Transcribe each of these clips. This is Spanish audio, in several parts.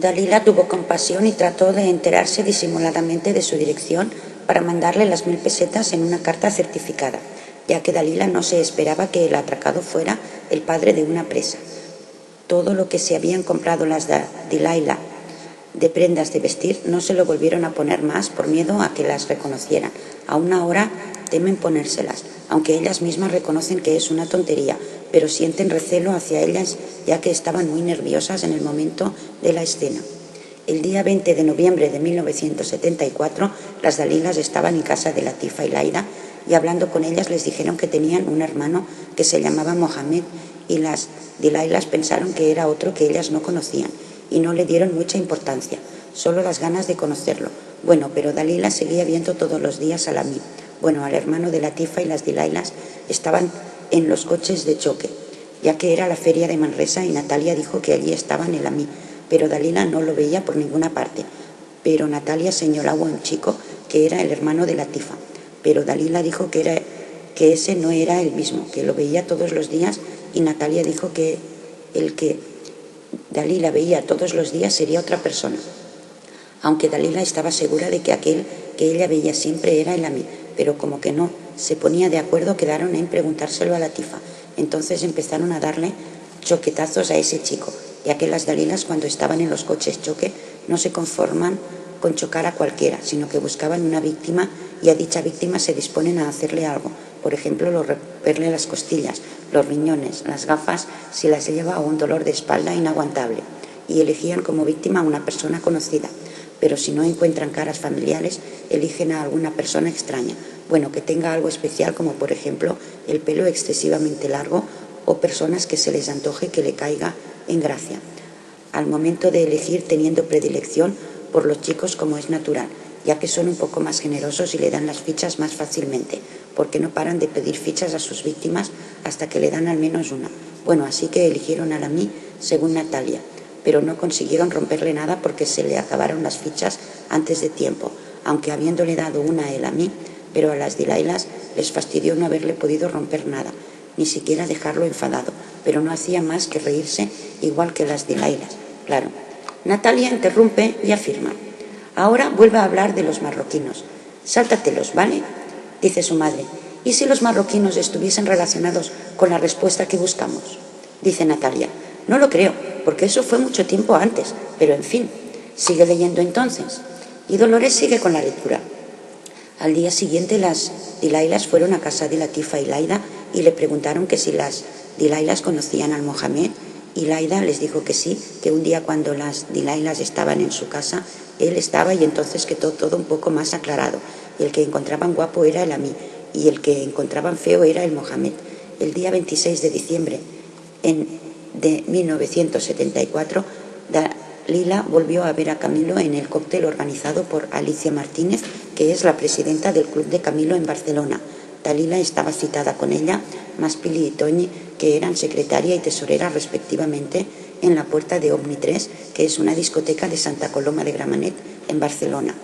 Dalila tuvo compasión y trató de enterarse disimuladamente de su dirección para mandarle las 1000 pesetas en una carta certificada, ya que Dalila no se esperaba que el atracado fuera el padre de una presa. Todo lo que se habían comprado las Delilah de prendas de vestir no se lo volvieron a poner más por miedo a que las reconocieran. Aún ahora temen ponérselas, aunque ellas mismas reconocen que es una tontería, pero sienten recelo hacia ellas ya que estaban muy nerviosas en el momento de la escena. El día 20 de noviembre de 1974, las Dalilas estaban en casa de Latifa y Laida y hablando con ellas les dijeron que tenían un hermano que se llamaba Mohamed y las Delilahs pensaron que era otro que ellas no conocían y no le dieron mucha importancia, solo las ganas de conocerlo. Bueno, pero Dalila seguía viendo todos los días al Ami. Bueno, al hermano de Latifa y las Delilahs estaban en los coches de choque, ya que era la feria de Manresa y Natalia dijo que allí estaban el Ami, pero Dalila no lo veía por ninguna parte. Pero Natalia señalaba a un chico que era el hermano de Latifa, pero Dalila dijo que ese no era el mismo, que lo veía todos los días y Natalia dijo que el que Dalila veía todos los días sería otra persona, aunque Dalila estaba segura de que aquel que ella veía siempre era el Ami, pero como que no se ponía de acuerdo, quedaron en preguntárselo a Latifa. Entonces empezaron a darle choquetazos a ese chico, ya que las Dalilas cuando estaban en los coches choque no se conforman con chocar a cualquiera, sino que buscaban una víctima y a dicha víctima se disponen a hacerle algo, por ejemplo, romperle las costillas, los riñones, las gafas, si las lleva a un dolor de espalda inaguantable, y elegían como víctima a una persona conocida, pero si no encuentran caras familiares, eligen a alguna persona extraña, bueno, que tenga algo especial como por ejemplo el pelo excesivamente largo o personas que se les antoje que le caiga en gracia. Al momento de elegir teniendo predilección por los chicos como es natural, ya que son un poco más generosos y le dan las fichas más fácilmente, porque no paran de pedir fichas a sus víctimas hasta que le dan al menos una. Bueno, así que eligieron a Ami según Natalia, pero no consiguieron romperle nada porque se le acabaron las fichas antes de tiempo, aunque habiéndole dado una a él a mí, pero a las Delilahs les fastidió no haberle podido romper nada, ni siquiera dejarlo enfadado, pero no hacía más que reírse igual que las Delilahs, claro. Natalia interrumpe y afirma: ahora vuelve a hablar de los marroquinos. Sáltatelos, ¿vale? Dice su madre. ¿Y si los marroquinos estuviesen relacionados con la respuesta que buscamos? Dice Natalia. No lo creo, porque eso fue mucho tiempo antes, pero en fin, sigue leyendo entonces. Y Dolores sigue con la lectura. Al día siguiente las Delilahs fueron a casa de Latifa y Laida y le preguntaron que si las Delilahs conocían al Mohamed, y Laida les dijo que sí, que un día cuando las Delilahs estaban en su casa, él estaba y entonces quedó todo un poco más aclarado. El que encontraban guapo era el Ami y el que encontraban feo era el Mohamed. El día 26 de diciembre de 1974, Dalila volvió a ver a Camilo en el cóctel organizado por Alicia Martínez, que es la presidenta del Club de Camilo en Barcelona. Dalila estaba citada con ella, más Pili y Toñi, que eran secretaria y tesorera respectivamente, en la puerta de Omni 3, que es una discoteca de Santa Coloma de Gramenet, en Barcelona.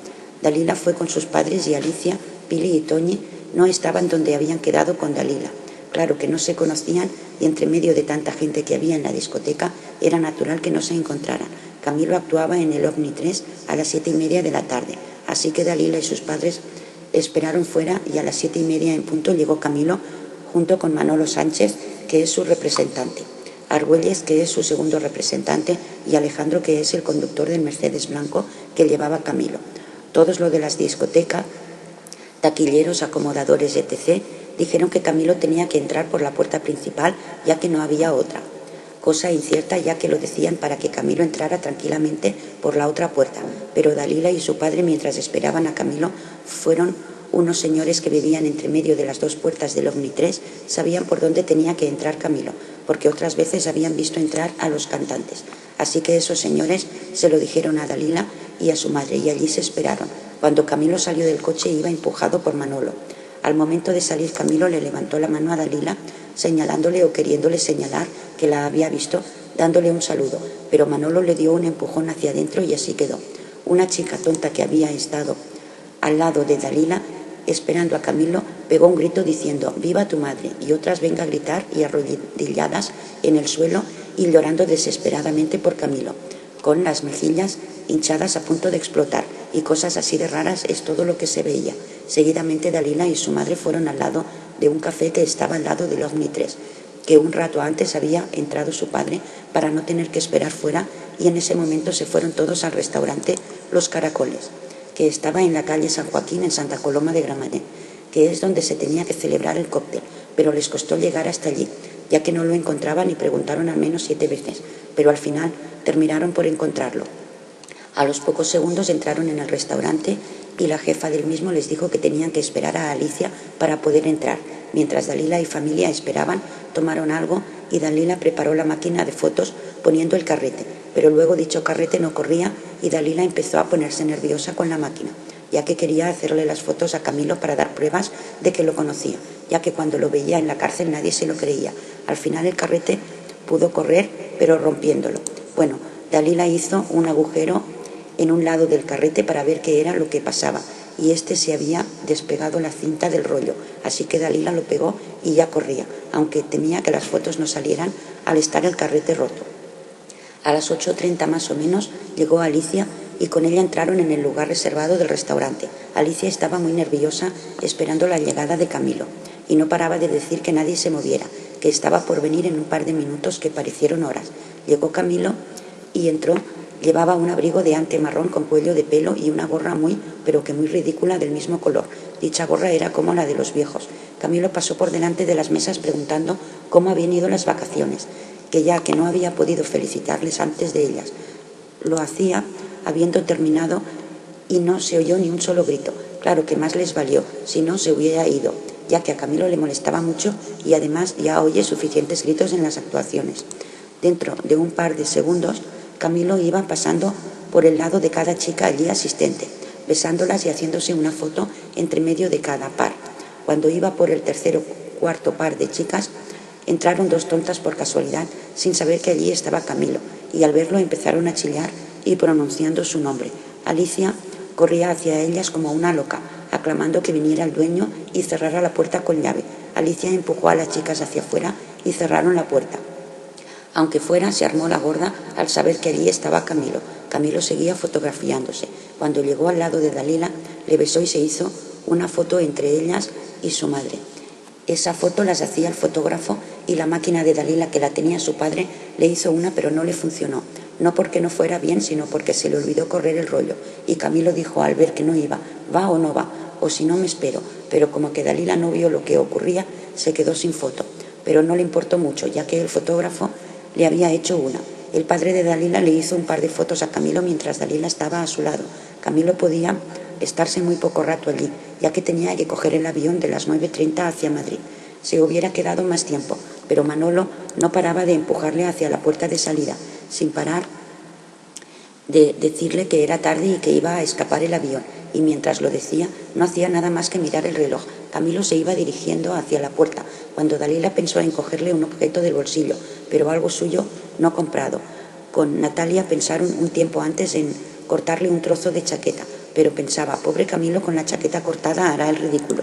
Dalila fue con sus padres y Alicia, Pili y Toñi no estaban donde habían quedado con Dalila. Claro que no se conocían y entre medio de tanta gente que había en la discoteca era natural que no se encontraran. Camilo actuaba en el Omni 3 a las 7:30 de la tarde, así que Dalila y sus padres esperaron fuera y a las 7:30 en punto llegó Camilo junto con Manolo Sánchez, que es su representante, Argüelles, que es su segundo representante, y Alejandro, que es el conductor del Mercedes blanco que llevaba Camilo. Todos los de las discotecas, taquilleros, acomodadores, etc., dijeron que Camilo tenía que entrar por la puerta principal, ya que no había otra. Cosa incierta, ya que lo decían para que Camilo entrara tranquilamente por la otra puerta, pero Dalila y su padre, mientras esperaban a Camilo, fueron unos señores que vivían entre medio de las dos puertas del Omni 3, sabían por dónde tenía que entrar Camilo, porque otras veces habían visto entrar a los cantantes. Así que esos señores se lo dijeron a Dalila y a su madre, y allí se esperaron. Cuando Camilo salió del coche iba empujado por Manolo. Al momento de salir, Camilo le levantó la mano a Dalila, señalándole o queriéndole señalar que la había visto, dándole un saludo, pero Manolo le dio un empujón hacia adentro y así quedó. Una chica tonta que había estado al lado de Dalila esperando a Camilo, pegó un grito diciendo «¡Viva tu madre!» y otras venga a gritar y arrodilladas en el suelo y llorando desesperadamente por Camilo. con las mejillas hinchadas a punto de explotar, y cosas así de raras es todo lo que se veía. Seguidamente Dalila y su madre fueron al lado de un café que estaba al lado del OVNI 3, que un rato antes había entrado su padre para no tener que esperar fuera, y en ese momento se fueron todos al restaurante Los Caracoles, que estaba en la calle San Joaquín en Santa Coloma de Gramenet, que es donde se tenía que celebrar el cóctel, pero les costó llegar hasta allí, ya que no lo encontraban y preguntaron al menos 7 veces, pero al final terminaron por encontrarlo. A los pocos segundos entraron en el restaurante y la jefa del mismo les dijo que tenían que esperar a Alicia para poder entrar. Mientras Dalila y familia esperaban, tomaron algo y Dalila preparó la máquina de fotos poniendo el carrete, pero luego dicho carrete no corría y Dalila empezó a ponerse nerviosa con la máquina, ya que quería hacerle las fotos a Camilo para dar pruebas de que lo conocía, ya que cuando lo veía en la cárcel nadie se lo creía. Al final el carrete pudo correr, pero rompiéndolo. Bueno, Dalila hizo un agujero en un lado del carrete para ver qué era lo que pasaba, y este se había despegado la cinta del rollo, así que Dalila lo pegó y ya corría, aunque temía que las fotos no salieran al estar el carrete roto. A las 8:30 más o menos llegó Alicia y con ella entraron en el lugar reservado del restaurante. Alicia estaba muy nerviosa esperando la llegada de Camilo y no paraba de decir que nadie se moviera, que estaba por venir en un par de minutos que parecieron horas. Llegó Camilo y entró. Llevaba un abrigo de ante marrón con cuello de pelo y una gorra pero que muy ridícula del mismo color. Dicha gorra era como la de los viejos. Camilo pasó por delante de las mesas preguntando cómo habían ido las vacaciones, que ya que no había podido felicitarles antes de ellas. Lo hacía habiendo terminado y no se oyó ni un solo grito. Claro que más les valió, si no se hubiera ido, ya que a Camilo le molestaba mucho y además ya oye suficientes gritos en las actuaciones. Dentro de un par de segundos, Camilo iba pasando por el lado de cada chica allí asistente, besándolas y haciéndose una foto entre medio de cada par. Cuando iba por el tercer o cuarto par de chicas, entraron dos tontas por casualidad, sin saber que allí estaba Camilo, y al verlo empezaron a chillar y pronunciando su nombre. Alicia corría hacia ellas como una loca, aclamando que viniera el dueño y cerrara la puerta con llave. Alicia empujó a las chicas hacia afuera y cerraron la puerta. Aunque fuera, se armó la gorda al saber que allí estaba Camilo. Camilo seguía fotografiándose. Cuando llegó al lado de Dalila, le besó y se hizo una foto entre ellas y su madre. Esa foto las hacía el fotógrafo y la máquina de Dalila, que la tenía su padre, le hizo una pero no le funcionó. No porque no fuera bien, sino porque se le olvidó correr el rollo. Y Camilo dijo al ver que no iba, ¿va o no va? O si no me espero. Pero como que Dalila no vio lo que ocurría, se quedó sin foto. Pero no le importó mucho, ya que el fotógrafo le había hecho una. El padre de Dalila le hizo un par de fotos a Camilo mientras Dalila estaba a su lado. Camilo podía estarse muy poco rato allí, ya que tenía que coger el avión de las 9:30 hacia Madrid. Se hubiera quedado más tiempo, pero Manolo no paraba de empujarle hacia la puerta de salida, sin parar de decirle que era tarde y que iba a escapar el avión, y mientras lo decía no hacía nada más que mirar el reloj. Camilo se iba dirigiendo hacia la puerta, cuando Dalila pensó en cogerle un objeto del bolsillo, pero algo suyo no comprado. Con Natalia pensaron un tiempo antes en cortarle un trozo de chaqueta, pero pensaba, pobre Camilo con la chaqueta cortada hará el ridículo.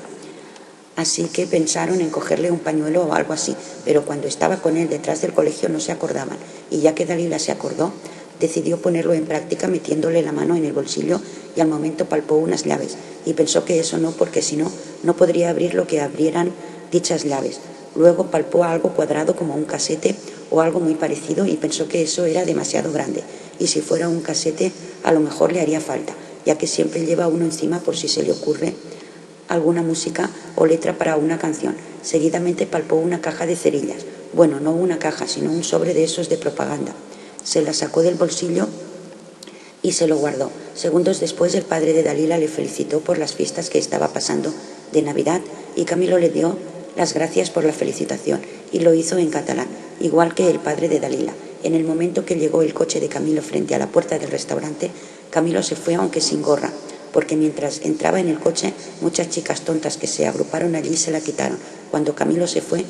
Así que pensaron en cogerle un pañuelo o algo así, pero cuando estaba con él detrás del colegio no se acordaban, y ya que Dalila se acordó, decidió ponerlo en práctica metiéndole la mano en el bolsillo y al momento palpó unas llaves y pensó que eso no, porque si no, no podría abrir lo que abrieran dichas llaves. Luego palpó algo cuadrado como un casete o algo muy parecido y pensó que eso era demasiado grande y si fuera un casete a lo mejor le haría falta, ya que siempre lleva uno encima por si se le ocurre alguna música o letra para una canción. Seguidamente palpó una caja de cerillas. Bueno, no una caja, sino un sobre de esos de propaganda. Se la sacó del bolsillo y se lo guardó. Segundos después, el padre de Dalila le felicitó por las fiestas que estaba pasando de Navidad y Camilo le dio las gracias por la felicitación y lo hizo en catalán, igual que el padre de Dalila. En el momento que llegó el coche de Camilo frente a la puerta del restaurante, Camilo se fue aunque sin gorra, porque mientras entraba en el coche, muchas chicas tontas que se agruparon allí se la quitaron. Cuando Camilo se fue,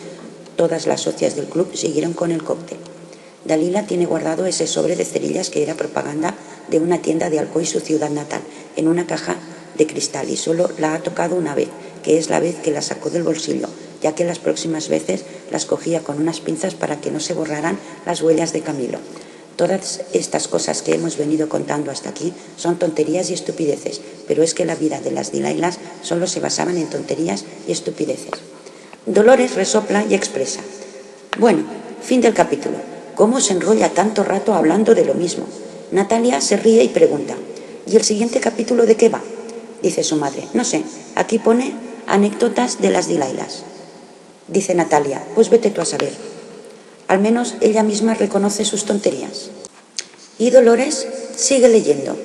todas las socias del club siguieron con el cóctel. Dalila tiene guardado ese sobre de cerillas que era propaganda de una tienda de Alcoy, su ciudad natal, en una caja de cristal y solo la ha tocado una vez, que es la vez que la sacó del bolsillo, ya que las próximas veces las cogía con unas pinzas para que no se borraran las huellas de Camilo. Todas estas cosas que hemos venido contando hasta aquí son tonterías y estupideces, pero es que la vida de las Dilailas solo se basaban en tonterías y estupideces. Dolores resopla y expresa: bueno, fin del capítulo. ¿Cómo se enrolla tanto rato hablando de lo mismo? Natalia se ríe y pregunta: ¿y el siguiente capítulo de qué va? Dice su madre: no sé, aquí pone anécdotas de las Dilailas. Dice Natalia: pues vete tú a saber. Al menos ella misma reconoce sus tonterías. Y Dolores sigue leyendo.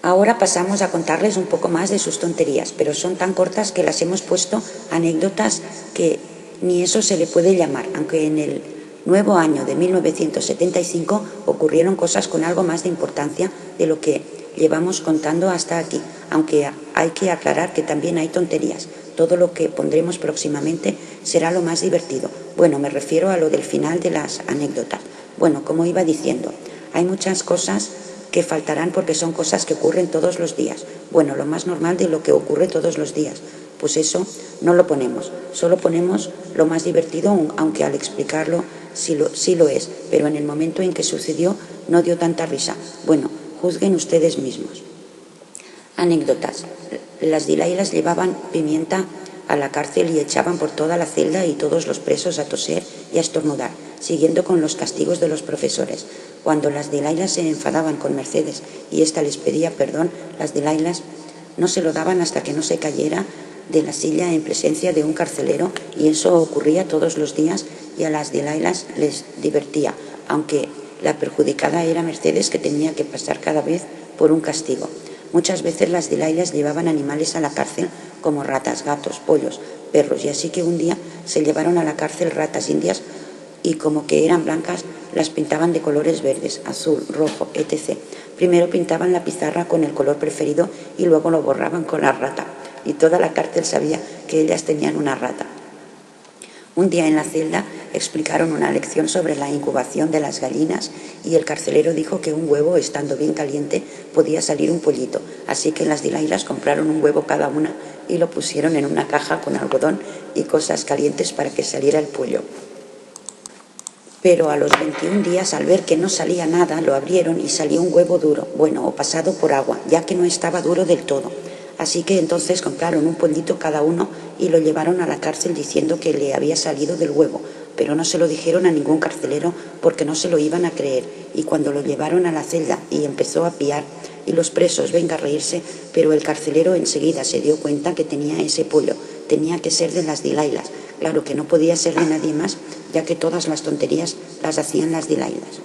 Ahora pasamos a contarles un poco más de sus tonterías, pero son tan cortas que las hemos puesto anécdotas que ni eso se le puede llamar, aunque en el nuevo año de 1975 ocurrieron cosas con algo más de importancia de lo que llevamos contando hasta aquí, aunque hay que aclarar que también hay tonterías. Todo lo que pondremos próximamente será lo más divertido. Bueno, me refiero a lo del final de las anécdotas. Bueno, como iba diciendo, hay muchas cosas que faltarán porque son cosas que ocurren todos los días. Bueno, lo más normal de lo que ocurre todos los días. Pues eso no lo ponemos, solo ponemos lo más divertido, aunque al explicarlo sí lo es, pero en el momento en que sucedió no dio tanta risa. Bueno, juzguen ustedes mismos. Anécdotas. Las Dilailas llevaban pimienta a la cárcel y echaban por toda la celda y todos los presos a toser y a estornudar, siguiendo con los castigos de los profesores. Cuando las Dilailas se enfadaban con Mercedes y ésta les pedía perdón, las Dilailas no se lo daban hasta que no se cayera de la silla en presencia de un carcelero, y eso ocurría todos los días y a las Dilailas les divertía, aunque la perjudicada era Mercedes, que tenía que pasar cada vez por un castigo. Muchas veces las Dilailas llevaban animales a la cárcel como ratas, gatos, pollos, perros, y así que un día se llevaron a la cárcel ratas indias y como que eran blancas las pintaban de colores verdes, azul, rojo, etc. Primero pintaban la pizarra con el color preferido y luego lo borraban con la rata, y toda la cárcel sabía que ellas tenían una rata. Un día en la celda explicaron una lección sobre la incubación de las gallinas y el carcelero dijo que un huevo, estando bien caliente, podía salir un pollito. Así que las Dilailas compraron un huevo cada una y lo pusieron en una caja con algodón y cosas calientes para que saliera el pollo. Pero a los 21 días, al ver que no salía nada, lo abrieron y salió un huevo duro, bueno, o pasado por agua, ya que no estaba duro del todo. Así que entonces compraron un pollito cada uno y lo llevaron a la cárcel diciendo que le había salido del huevo, pero no se lo dijeron a ningún carcelero porque no se lo iban a creer. Y cuando lo llevaron a la celda y empezó a piar, y los presos venga a reírse, pero el carcelero enseguida se dio cuenta que tenía ese pollo, tenía que ser de las Dilailas. Claro que no podía ser de nadie más, ya que todas las tonterías las hacían las Dilailas.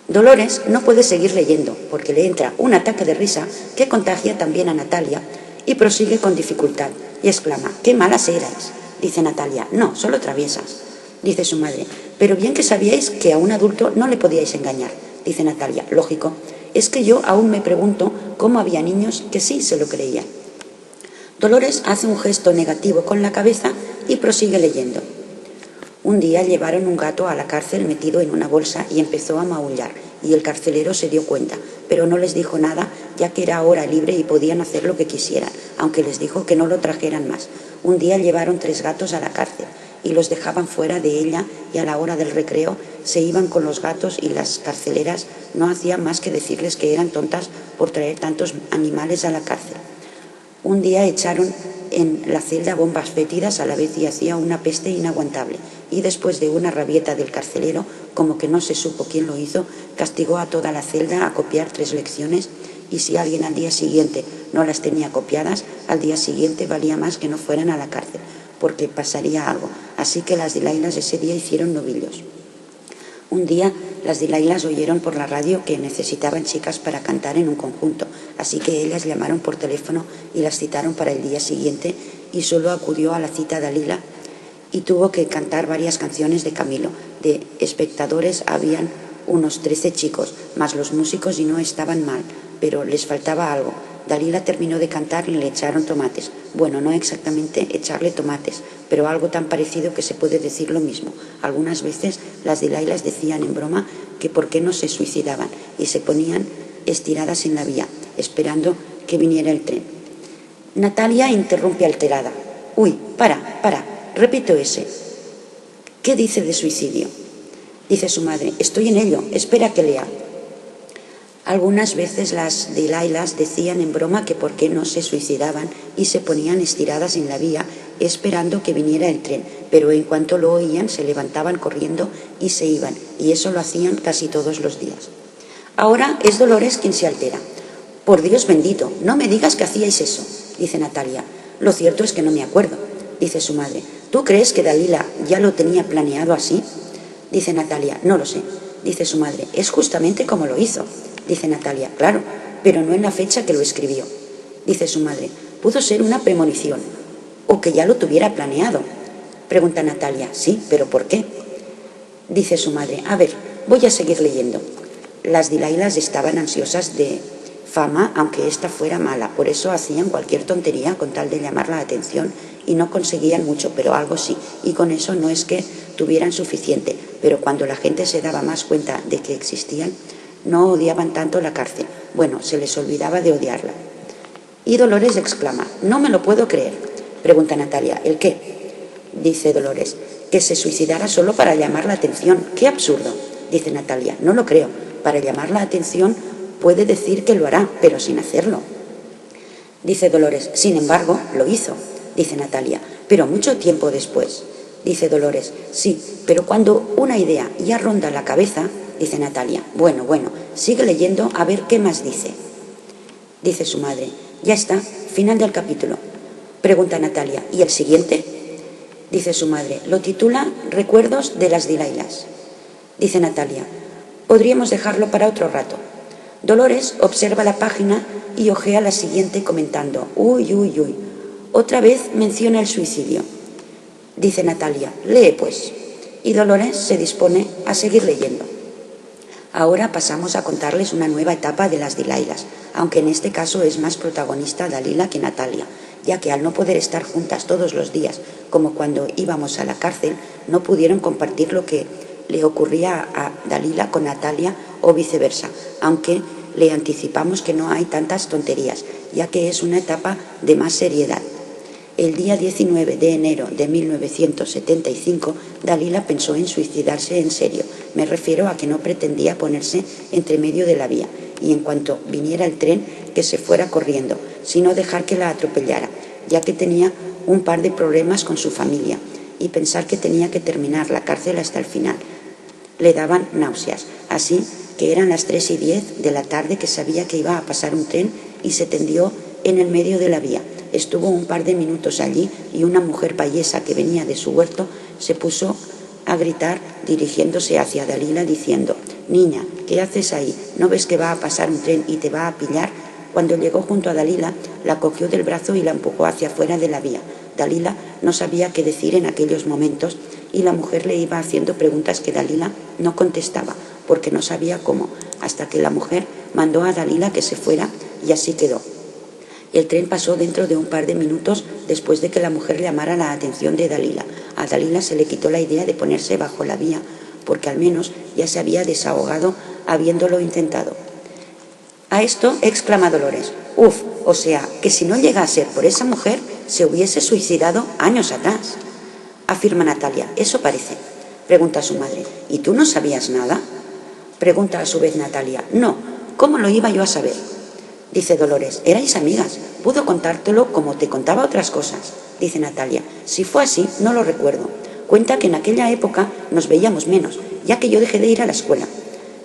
Dolores no puede seguir leyendo porque le entra un ataque de risa que contagia también a Natalia, y prosigue con dificultad y exclama: ¡qué malas erais! Dice Natalia: no, solo traviesas. Dice su madre: pero bien que sabíais que a un adulto no le podíais engañar. Dice Natalia: lógico, es que yo aún me pregunto cómo había niños que sí se lo creían. Dolores hace un gesto negativo con la cabeza y prosigue leyendo. Un día llevaron un gato a la cárcel metido en una bolsa y empezó a maullar, y el carcelero se dio cuenta, pero no les dijo nada, ya que era hora libre y podían hacer lo que quisieran, aunque les dijo que no lo trajeran más. Un día llevaron 3 gatos a la cárcel y los dejaban fuera de ella, y a la hora del recreo se iban con los gatos, y las carceleras no hacían más que decirles que eran tontas por traer tantos animales a la cárcel. Un día echaron en la celda bombas fétidas a la vez y hacía una peste inaguantable, y después de una rabieta del carcelero, como que no se supo quién lo hizo, castigó a toda la celda a copiar 3 lecciones, y si alguien al día siguiente no las tenía copiadas, al día siguiente valía más que no fueran a la cárcel, porque pasaría algo. Así que las Dilailas ese día hicieron novillos. Un día las Dilailas oyeron por la radio que necesitaban chicas para cantar en un conjunto, así que ellas llamaron por teléfono y las citaron para el día siguiente, y solo acudió a la cita Dalila y tuvo que cantar varias canciones de Camilo. De espectadores habían unos 13 chicos, más los músicos, y no estaban mal, pero les faltaba algo. Dalila terminó de cantar y le echaron tomates. Bueno, no exactamente echarle tomates, pero algo tan parecido que se puede decir lo mismo. Algunas veces las Dilailas decían en broma que por qué no se suicidaban, y se ponían estiradas en la vía, esperando que viniera el tren. Natalia interrumpe alterada: uy, para, repito ese. ¿Qué dice de suicidio? Dice su madre: estoy en ello, espera que lea. Algunas veces las Delailas decían en broma que por qué no se suicidaban y se ponían estiradas en la vía esperando que viniera el tren, pero en cuanto lo oían se levantaban corriendo y se iban, y eso lo hacían casi todos los días. Ahora es Dolores quien se altera. Por Dios bendito, no me digas que hacíais eso, dice Natalia. Lo cierto es que no me acuerdo, dice su madre. ¿Tú crees que Dalila ya lo tenía planeado así? Dice Natalia: no lo sé, dice su madre. Es justamente como lo hizo. Dice Natalia: claro, pero no en la fecha que lo escribió. Dice su madre: pudo ser una premonición, o que ya lo tuviera planeado. Pregunta Natalia: sí, pero ¿por qué? Dice su madre: a ver, voy a seguir leyendo. Las Delailas estaban ansiosas de fama, aunque ésta fuera mala, por eso hacían cualquier tontería con tal de llamar la atención y no conseguían mucho, pero algo sí, y con eso no es que tuvieran suficiente, pero cuando la gente se daba más cuenta de que existían, no odiaban tanto la cárcel. Bueno, se les olvidaba de odiarla. Y Dolores exclama: no me lo puedo creer. Pregunta Natalia: ¿el qué? Dice Dolores: que se suicidara solo para llamar la atención. ¡Qué absurdo! Dice Natalia: no lo creo. Para llamar la atención puede decir que lo hará, pero sin hacerlo. Dice Dolores: sin embargo, lo hizo. Dice Natalia: pero mucho tiempo después. Dice Dolores: sí, pero cuando una idea ya ronda la cabeza. Dice Natalia: bueno, sigue leyendo a ver qué más dice. Dice su madre: ya está, final del capítulo. Pregunta Natalia: ¿y el siguiente? Dice su madre: lo titula Recuerdos de las Delailas. Dice Natalia: podríamos dejarlo para otro rato. Dolores observa la página y hojea la siguiente comentando: uy, otra vez menciona el suicidio. Dice Natalia: lee pues. Y Dolores se dispone a seguir leyendo. Ahora pasamos a contarles una nueva etapa de las Delailas, aunque en este caso es más protagonista Dalila que Natalia, ya que al no poder estar juntas todos los días, como cuando íbamos a la cárcel, no pudieron compartir lo que le ocurría a Dalila con Natalia o viceversa, aunque le anticipamos que no hay tantas tonterías, ya que es una etapa de más seriedad. El día 19 de enero de 1975, Dalila pensó en suicidarse en serio. Me refiero a que no pretendía ponerse entre medio de la vía y en cuanto viniera el tren que se fuera corriendo, sino dejar que la atropellara, ya que tenía un par de problemas con su familia y pensar que tenía que terminar la cárcel hasta el final. Le daban náuseas, así que eran las 3:10 de la tarde que sabía que iba a pasar un tren y se tendió en el medio de la vía. Estuvo un par de minutos allí y una mujer payesa que venía de su huerto se puso a gritar dirigiéndose hacia Dalila diciendo: niña, ¿qué haces ahí? ¿No ves que va a pasar un tren y te va a pillar? Cuando llegó junto a Dalila, la cogió del brazo y la empujó hacia afuera de la vía. Dalila no sabía qué decir en aquellos momentos y la mujer le iba haciendo preguntas que Dalila no contestaba porque no sabía cómo, hasta que la mujer mandó a Dalila que se fuera y así quedó. El tren pasó dentro de un par de minutos después de que la mujer llamara la atención de Dalila. A Dalila se le quitó la idea de ponerse bajo la vía, porque al menos ya se había desahogado habiéndolo intentado. A esto exclama Dolores: ¡uf! O sea, que si no llega a ser por esa mujer, se hubiese suicidado años atrás. Afirma Natalia: eso parece. Pregunta a su madre: ¿y tú no sabías nada? Pregunta a su vez Natalia: no, ¿cómo lo iba yo a saber? Dice Dolores: erais amigas, pudo contártelo como te contaba otras cosas. Dice Natalia: si fue así, no lo recuerdo. Cuenta que en aquella época nos veíamos menos, ya que yo dejé de ir a la escuela.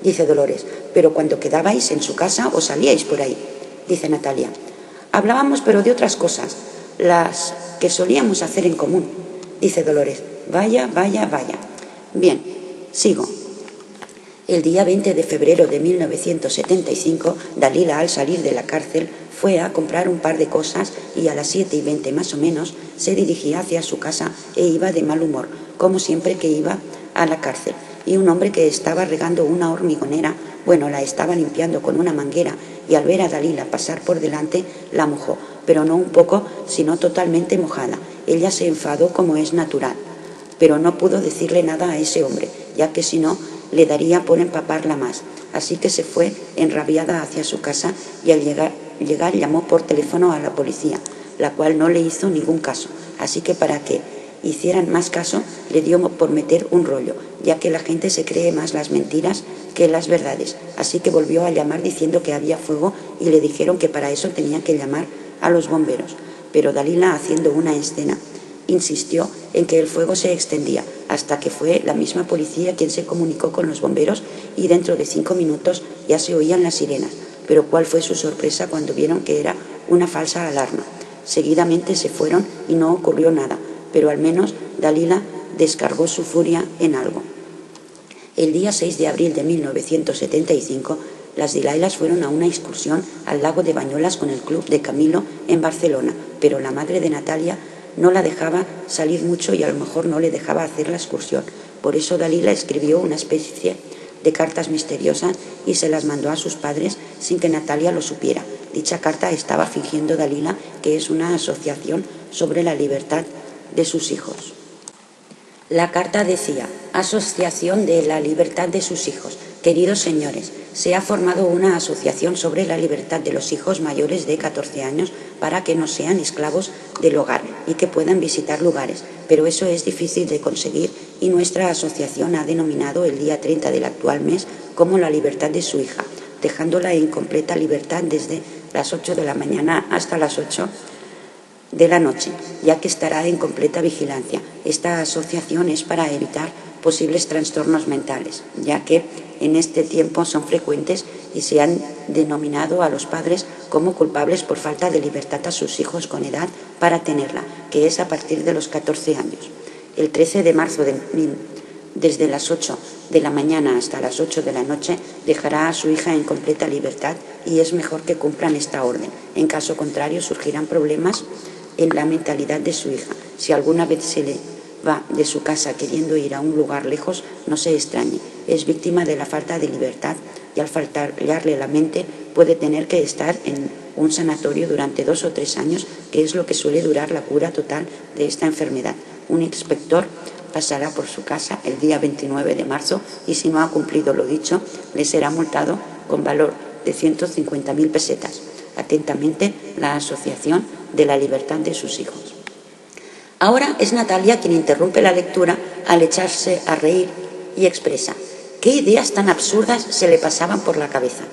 Dice Dolores: pero cuando quedabais en su casa o salíais por ahí. Dice Natalia: hablábamos pero de otras cosas, las que solíamos hacer en común. Dice Dolores: vaya. Bien, sigo. El día 20 de febrero de 1975, Dalila, al salir de la cárcel, fue a comprar un par de cosas y a las 7:20 más o menos se dirigía hacia su casa e iba de mal humor, como siempre que iba a la cárcel. Y un hombre que estaba regando una hormigonera, la estaba limpiando con una manguera y al ver a Dalila pasar por delante la mojó, pero no un poco, sino totalmente mojada. Ella se enfadó como es natural, pero no pudo decirle nada a ese hombre, ya que si no le daría por empaparla más. Así que se fue enrabiada hacia su casa y al llegar llamó por teléfono a la policía, la cual no le hizo ningún caso. Así que para que hicieran más caso, le dio por meter un rollo, ya que la gente se cree más las mentiras que las verdades. Así que volvió a llamar diciendo que había fuego y le dijeron que para eso tenían que llamar a los bomberos. Pero Dalila, haciendo una escena, insistió en que el fuego se extendía, hasta que fue la misma policía quien se comunicó con los bomberos y dentro de 5 minutos ya se oían las sirenas. Pero cuál fue su sorpresa cuando vieron que era una falsa alarma. Seguidamente se fueron y no ocurrió nada, pero al menos Dalila descargó su furia en algo. El día 6 de abril de 1975, las Dilailas fueron a una excursión al lago de Bañolas con el club de Camilo en Barcelona, pero la madre de Natalia no la dejaba salir mucho y a lo mejor no le dejaba hacer la excursión. Por eso Dalila escribió una especie de cartas misteriosas y se las mandó a sus padres sin que Natalia lo supiera. Dicha carta estaba fingiendo Dalila que es una asociación sobre la libertad de sus hijos. La carta decía: Asociación de la Libertad de sus hijos. Queridos señores, se ha formado una asociación sobre la libertad de los hijos mayores de 14 años para que no sean esclavos del hogar y que puedan visitar lugares, pero eso es difícil de conseguir y nuestra asociación ha denominado el día 30 del actual mes como la libertad de su hija, dejándola en completa libertad desde las 8 de la mañana hasta las 8 de la noche, ya que estará en completa vigilancia. Esta asociación es para evitar posibles trastornos mentales, ya que en este tiempo son frecuentes y se han denominado a los padres como culpables por falta de libertad a sus hijos con edad para tenerla, que es a partir de los 14 años. El 13 de marzo, desde las 8 de la mañana hasta las 8 de la noche, dejará a su hija en completa libertad y es mejor que cumplan esta orden. En caso contrario, surgirán problemas en la mentalidad de su hija. Si alguna vez se le va de su casa queriendo ir a un lugar lejos, no se extrañe. Es víctima de la falta de libertad y al fallarle la mente puede tener que estar en un sanatorio durante 2 o 3 años, que es lo que suele durar la cura total de esta enfermedad. Un inspector pasará por su casa el día 29 de marzo y si no ha cumplido lo dicho, le será multado con valor de 150.000 pesetas. Atentamente, la Asociación de la Libertad de sus hijos. Ahora es Natalia quien interrumpe la lectura al echarse a reír y expresa: ¿qué ideas tan absurdas se le pasaban por la cabeza?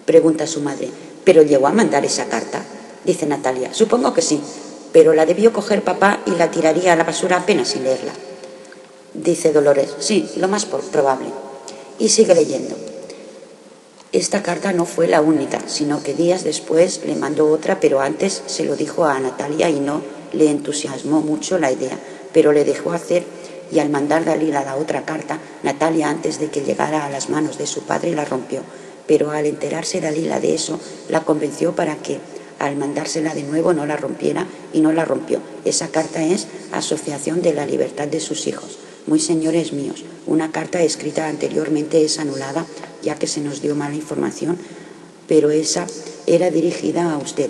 Pregunta su madre: ¿pero llegó a mandar esa carta? Dice Natalia: supongo que sí, pero la debió coger papá y la tiraría a la basura apenas sin leerla. Dice Dolores: sí, lo más probable. Y sigue leyendo. Esta carta no fue la única, sino que días después le mandó otra, pero antes se lo dijo a Natalia y no le entusiasmó mucho la idea, pero le dejó hacer y al mandar Dalila la otra carta, Natalia, antes de que llegara a las manos de su padre, la rompió. Pero al enterarse Dalila de eso, la convenció para que al mandársela de nuevo no la rompiera y no la rompió. Esa carta es Asociación de la Libertad de sus hijos. Muy señores míos, una carta escrita anteriormente es anulada ya que se nos dio mala información, pero esa era dirigida a usted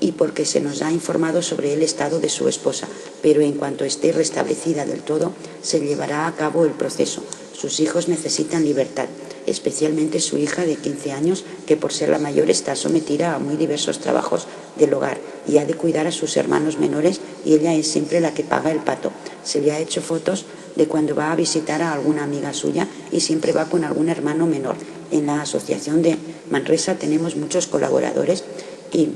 y porque se nos ha informado sobre el estado de su esposa, pero en cuanto esté restablecida del todo, se llevará a cabo el proceso. Sus hijos necesitan libertad, especialmente su hija de 15 años, que por ser la mayor está sometida a muy diversos trabajos del hogar y ha de cuidar a sus hermanos menores y ella es siempre la que paga el pato. Se le ha hecho fotos de cuando va a visitar a alguna amiga suya y siempre va con algún hermano menor. En la asociación de Manresa tenemos muchos colaboradores y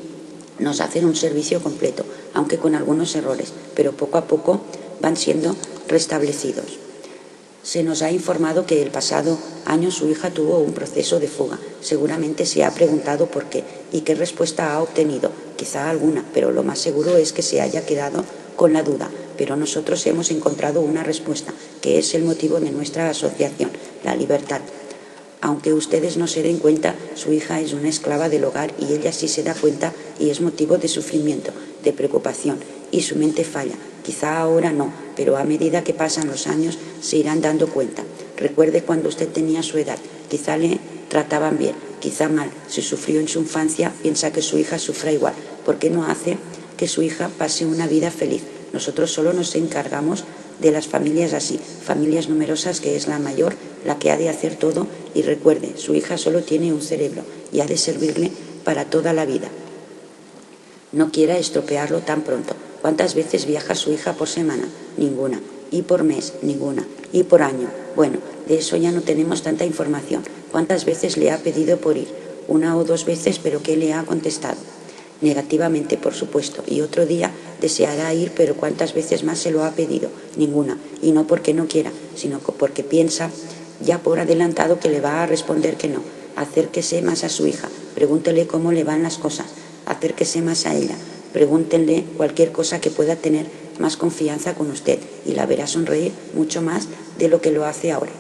nos hacen un servicio completo, aunque con algunos errores, pero poco a poco van siendo restablecidos. Se nos ha informado que el pasado año su hija tuvo un proceso de fuga. Seguramente se ha preguntado por qué y qué respuesta ha obtenido. Quizá alguna, pero lo más seguro es que se haya quedado con la duda. Pero nosotros hemos encontrado una respuesta, que es el motivo de nuestra asociación, la libertad. Aunque ustedes no se den cuenta, su hija es una esclava del hogar y ella sí se da cuenta y es motivo de sufrimiento, de preocupación y su mente falla. Quizá ahora no, pero a medida que pasan los años se irán dando cuenta. Recuerde cuando usted tenía su edad, quizá le trataban bien, quizá mal. Si sufrió en su infancia, piensa que su hija sufra igual. ¿Por qué no hace que su hija pase una vida feliz? Nosotros solo nos encargamos de las familias así, familias numerosas, que es la mayor la que ha de hacer todo. Y recuerde, su hija solo tiene un cerebro y ha de servirle para toda la vida. No quiera estropearlo tan pronto. ¿Cuántas veces viaja su hija por semana? Ninguna. ¿Y por mes? Ninguna. ¿Y por año? Bueno, de eso ya no tenemos tanta información. ¿Cuántas veces le ha pedido por ir? 1 o 2 veces, pero ¿qué le ha contestado? Negativamente, por supuesto. Y otro día deseará ir, pero ¿cuántas veces más se lo ha pedido? Ninguna. Y no porque no quiera, sino porque piensa ya por adelantado que le va a responder que no. Acérquese más a su hija, pregúntele cómo le van las cosas, acérquese más a ella, pregúntenle cualquier cosa que pueda tener más confianza con usted y la verá sonreír mucho más de lo que lo hace ahora.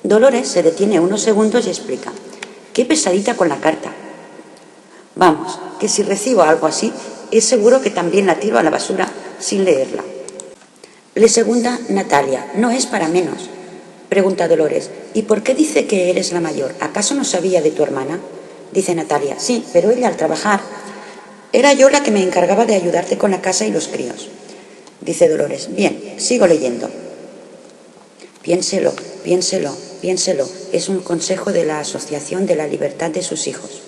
Dolores se detiene unos segundos y explica: qué pesadita con la carta. Vamos, que si recibo algo así, es seguro que también la tiro a la basura sin leerla. Le segunda Natalia: no es para menos. Pregunta Dolores: ¿y por qué dice que eres la mayor? ¿Acaso no sabía de tu hermana? Dice Natalia: sí, pero ella al trabajar. Era yo la que me encargaba de ayudarte con la casa y los críos. Dice Dolores: bien, sigo leyendo. Piénselo, piénselo, piénselo. Es un consejo de la Asociación de la Libertad de sus Hijos.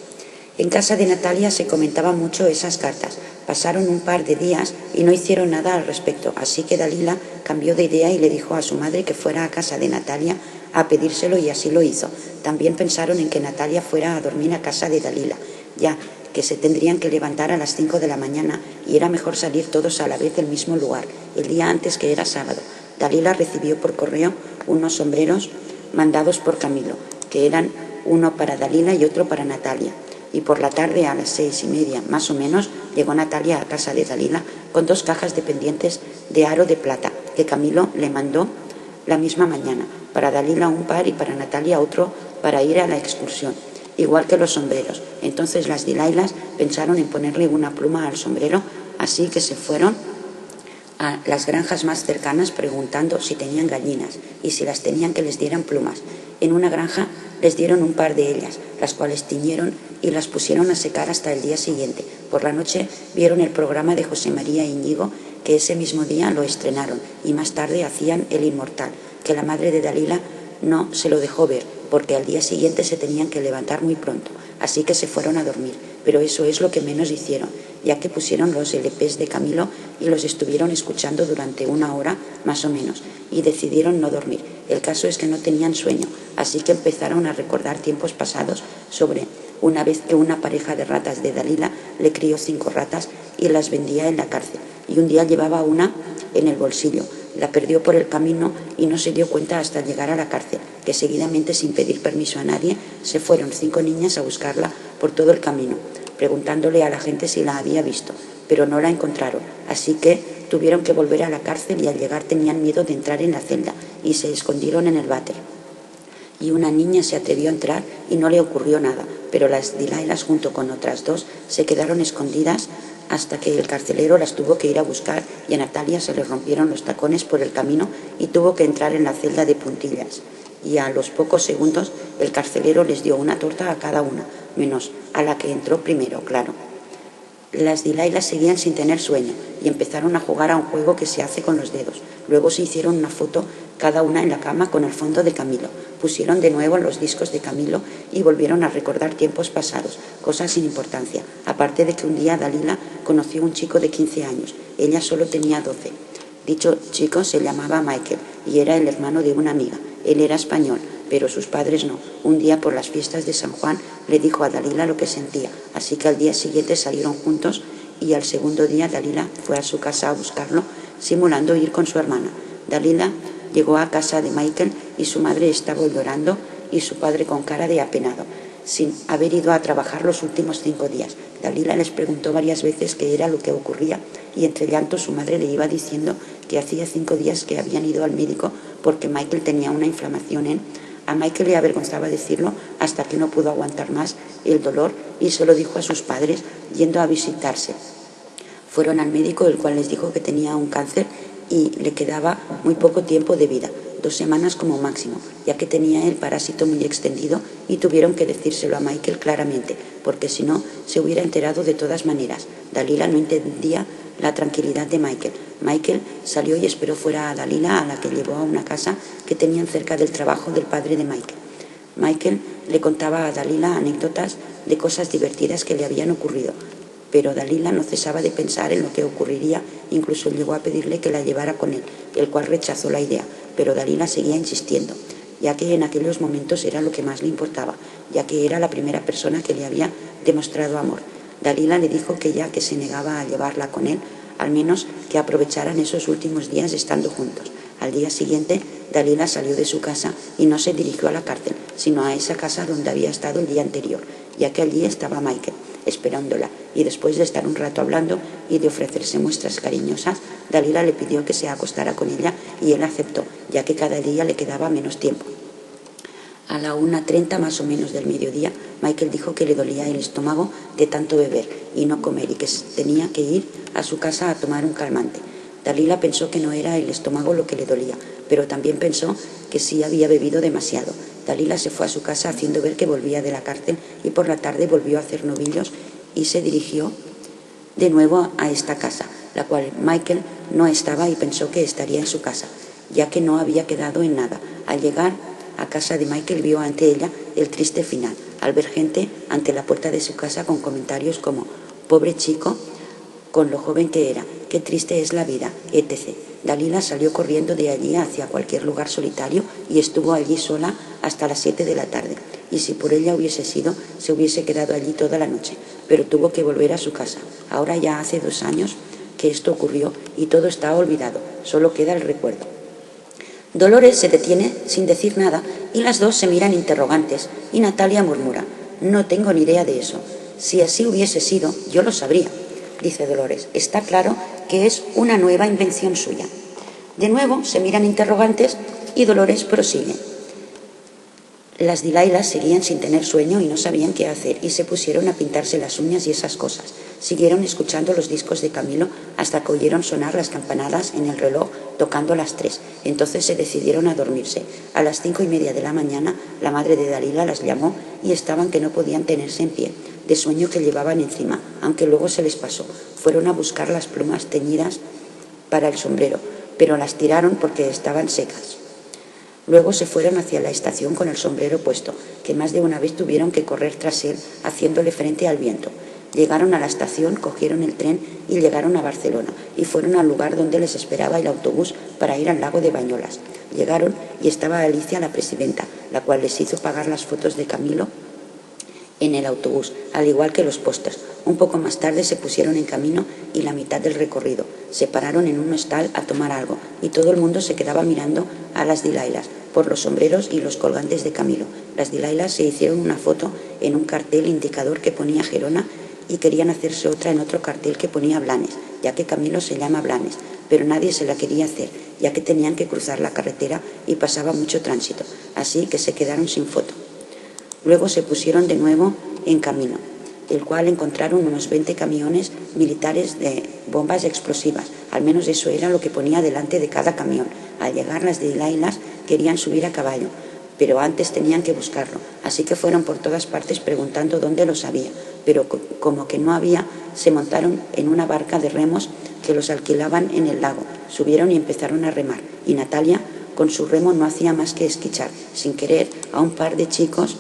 En casa de Natalia se comentaban mucho esas cartas. Pasaron un par de días y no hicieron nada al respecto, así que Dalila cambió de idea y le dijo a su madre que fuera a casa de Natalia a pedírselo, y así lo hizo. También pensaron en que Natalia fuera a dormir a casa de Dalila, ya que se tendrían que levantar a las 5 de la mañana y era mejor salir todos a la vez del mismo lugar, el día antes, que era sábado. Dalila recibió por correo unos sombreros mandados por Camilo, que eran uno para Dalila y otro para Natalia. Y por la tarde, a las 6:30 más o menos, llegó Natalia a casa de Dalila con 2 cajas de pendientes de aro de plata que Camilo le mandó la misma mañana. Para Dalila un par y para Natalia otro para ir a la excursión, igual que los sombreros. Entonces las Dilailas pensaron en ponerle una pluma al sombrero, así que se fueron a las granjas más cercanas preguntando si tenían gallinas y si las tenían que les dieran plumas. En una granja les dieron un par de ellas, las cuales tiñeron y las pusieron a secar hasta el día siguiente. Por la noche vieron el programa de José María Íñigo, que ese mismo día lo estrenaron, y más tarde hacían El Inmortal, que la madre de Dalila no se lo dejó ver, porque al día siguiente se tenían que levantar muy pronto, así que se fueron a dormir. Pero eso es lo que menos hicieron, ya que pusieron los LPs de Camilo y los estuvieron escuchando durante 1 hora más o menos, y decidieron no dormir. El caso es que no tenían sueño, así que empezaron a recordar tiempos pasados sobre una vez que una pareja de ratas de Dalila le crió 5 ratas y las vendía en la cárcel, y un día llevaba una en el bolsillo. La perdió por el camino y no se dio cuenta hasta llegar a la cárcel, que seguidamente, sin pedir permiso a nadie, se fueron 5 niñas a buscarla por todo el camino, preguntándole a la gente si la había visto, pero no la encontraron, así que tuvieron que volver a la cárcel, y al llegar tenían miedo de entrar en la celda y se escondieron en el váter. Y una niña se atrevió a entrar y no le ocurrió nada, pero las Dilailas junto con otras 2 se quedaron escondidas hasta que el carcelero las tuvo que ir a buscar, y a Natalia se le rompieron los tacones por el camino y tuvo que entrar en la celda de puntillas. Y a los pocos segundos el carcelero les dio una torta a cada una, menos a la que entró primero, claro. Las Dilailas seguían sin tener sueño y empezaron a jugar a un juego que se hace con los dedos. Luego se hicieron una foto cada una en la cama con el fondo de Camilo. Pusieron de nuevo los discos de Camilo y volvieron a recordar tiempos pasados, cosas sin importancia, aparte de que un día Dalila conoció a un chico de 15 años. Ella solo tenía 12. Dicho chico se llamaba Michael y era el hermano de una amiga. Él era español, pero sus padres no. Un día por las fiestas de San Juan le dijo a Dalila lo que sentía, así que al día siguiente salieron juntos, y al segundo día Dalila fue a su casa a buscarlo, simulando ir con su hermana. Dalila llegó a casa de Michael y su madre estaba llorando y su padre con cara de apenado, sin haber ido a trabajar los últimos 5 días. Dalila les preguntó varias veces qué era lo que ocurría, y entre llantos su madre le iba diciendo que hacía 5 días que habían ido al médico porque Michael tenía una inflamación en... A Michael le avergonzaba decirlo hasta que no pudo aguantar más el dolor y se lo dijo a sus padres yendo a visitarse. Fueron al médico, el cual les dijo que tenía un cáncer y le quedaba muy poco tiempo de vida, 2 semanas como máximo, ya que tenía el parásito muy extendido, y tuvieron que decírselo a Michael claramente, porque si no se hubiera enterado de todas maneras. Dalila no entendía la tranquilidad de Michael. Michael salió y esperó fuera a Dalila, a la que llevó a una casa que tenían cerca del trabajo del padre de Michael. Michael le contaba a Dalila anécdotas de cosas divertidas que le habían ocurrido, Pero Dalila no cesaba de pensar en lo que ocurriría, incluso llegó a pedirle que la llevara con él, el cual rechazó la idea, pero Dalila seguía insistiendo, ya que en aquellos momentos era lo que más le importaba, ya que era la primera persona que le había demostrado amor. Dalila le dijo que ya que se negaba a llevarla con él, al menos que aprovecharan esos últimos días estando juntos. Al día siguiente, Dalila salió de su casa y no se dirigió a la cárcel, sino a esa casa donde había estado el día anterior, ya que allí estaba Michael, esperándola, y después de estar un rato hablando y de ofrecerse muestras cariñosas, Dalila le pidió que se acostara con ella y él aceptó, ya que cada día le quedaba menos tiempo. A la 1:30 más o menos del mediodía, Michael dijo que le dolía el estómago de tanto beber y no comer y que tenía que ir a su casa a tomar un calmante. Dalila pensó que no era el estómago lo que le dolía, pero también pensó que sí había bebido demasiado. Dalila se fue a su casa haciendo ver que volvía de la cárcel y por la tarde volvió a hacer novillos y se dirigió de nuevo a esta casa, la cual Michael no estaba y pensó que estaría en su casa, ya que no había quedado en nada. Al llegar a casa de Michael vio ante ella el triste final, al ver gente ante la puerta de su casa con comentarios como «pobre chico, con lo joven que era, qué triste es la vida», etc. Dalila salió corriendo de allí hacia cualquier lugar solitario y estuvo allí sola hasta las 7 de la tarde. Y si por ella hubiese sido, se hubiese quedado allí toda la noche, pero tuvo que volver a su casa. Ahora ya hace 2 años que esto ocurrió y todo está olvidado, solo queda el recuerdo. Dolores se detiene sin decir nada y las dos se miran interrogantes y Natalia murmura: «No tengo ni idea de eso. Si así hubiese sido, yo lo sabría», dice Dolores. «Está claro que es una nueva invención suya». De nuevo se miran interrogantes y Dolores prosigue: «Las Dilailas seguían sin tener sueño y no sabían qué hacer y se pusieron a pintarse las uñas y esas cosas. Siguieron escuchando los discos de Camilo hasta que oyeron sonar las campanadas en el reloj tocando las 3. Entonces se decidieron a dormirse. A las 5:30 de la mañana la madre de Dalila las llamó y estaban que no podían tenerse en pie, de sueño que llevaban encima, aunque luego se les pasó. Fueron a buscar las plumas teñidas para el sombrero, pero las tiraron porque estaban secas. Luego se fueron hacia la estación con el sombrero puesto, que más de una vez tuvieron que correr tras él, haciéndole frente al viento. Llegaron a la estación, cogieron el tren y llegaron a Barcelona, y fueron al lugar donde les esperaba el autobús para ir al lago de Bañolas. Llegaron y estaba Alicia, la presidenta, la cual les hizo pagar las fotos de Camilo en el autobús, al igual que los pósters. Un poco más tarde se pusieron en camino y la mitad del recorrido. Se pararon en un hostal a tomar algo y todo el mundo se quedaba mirando a las Dilailas por los sombreros y los colgantes de Camilo. Las Dilailas se hicieron una foto en un cartel indicador que ponía Gerona y querían hacerse otra en otro cartel que ponía Blanes, ya que Camilo se llama Blanes, pero nadie se la quería hacer, ya que tenían que cruzar la carretera y pasaba mucho tránsito, así que se quedaron sin foto. Luego se pusieron de nuevo en camino, el cual encontraron unos 20 camiones militares de bombas explosivas. Al menos eso era lo que ponía delante de cada camión. Al llegar las Dilailas querían subir a caballo, pero antes tenían que buscarlo, así que fueron por todas partes preguntando dónde los había, pero como que no había, se montaron en una barca de remos que los alquilaban en el lago, subieron y empezaron a remar, y Natalia con su remo no hacía más que esquichar, sin querer, a un par de chicos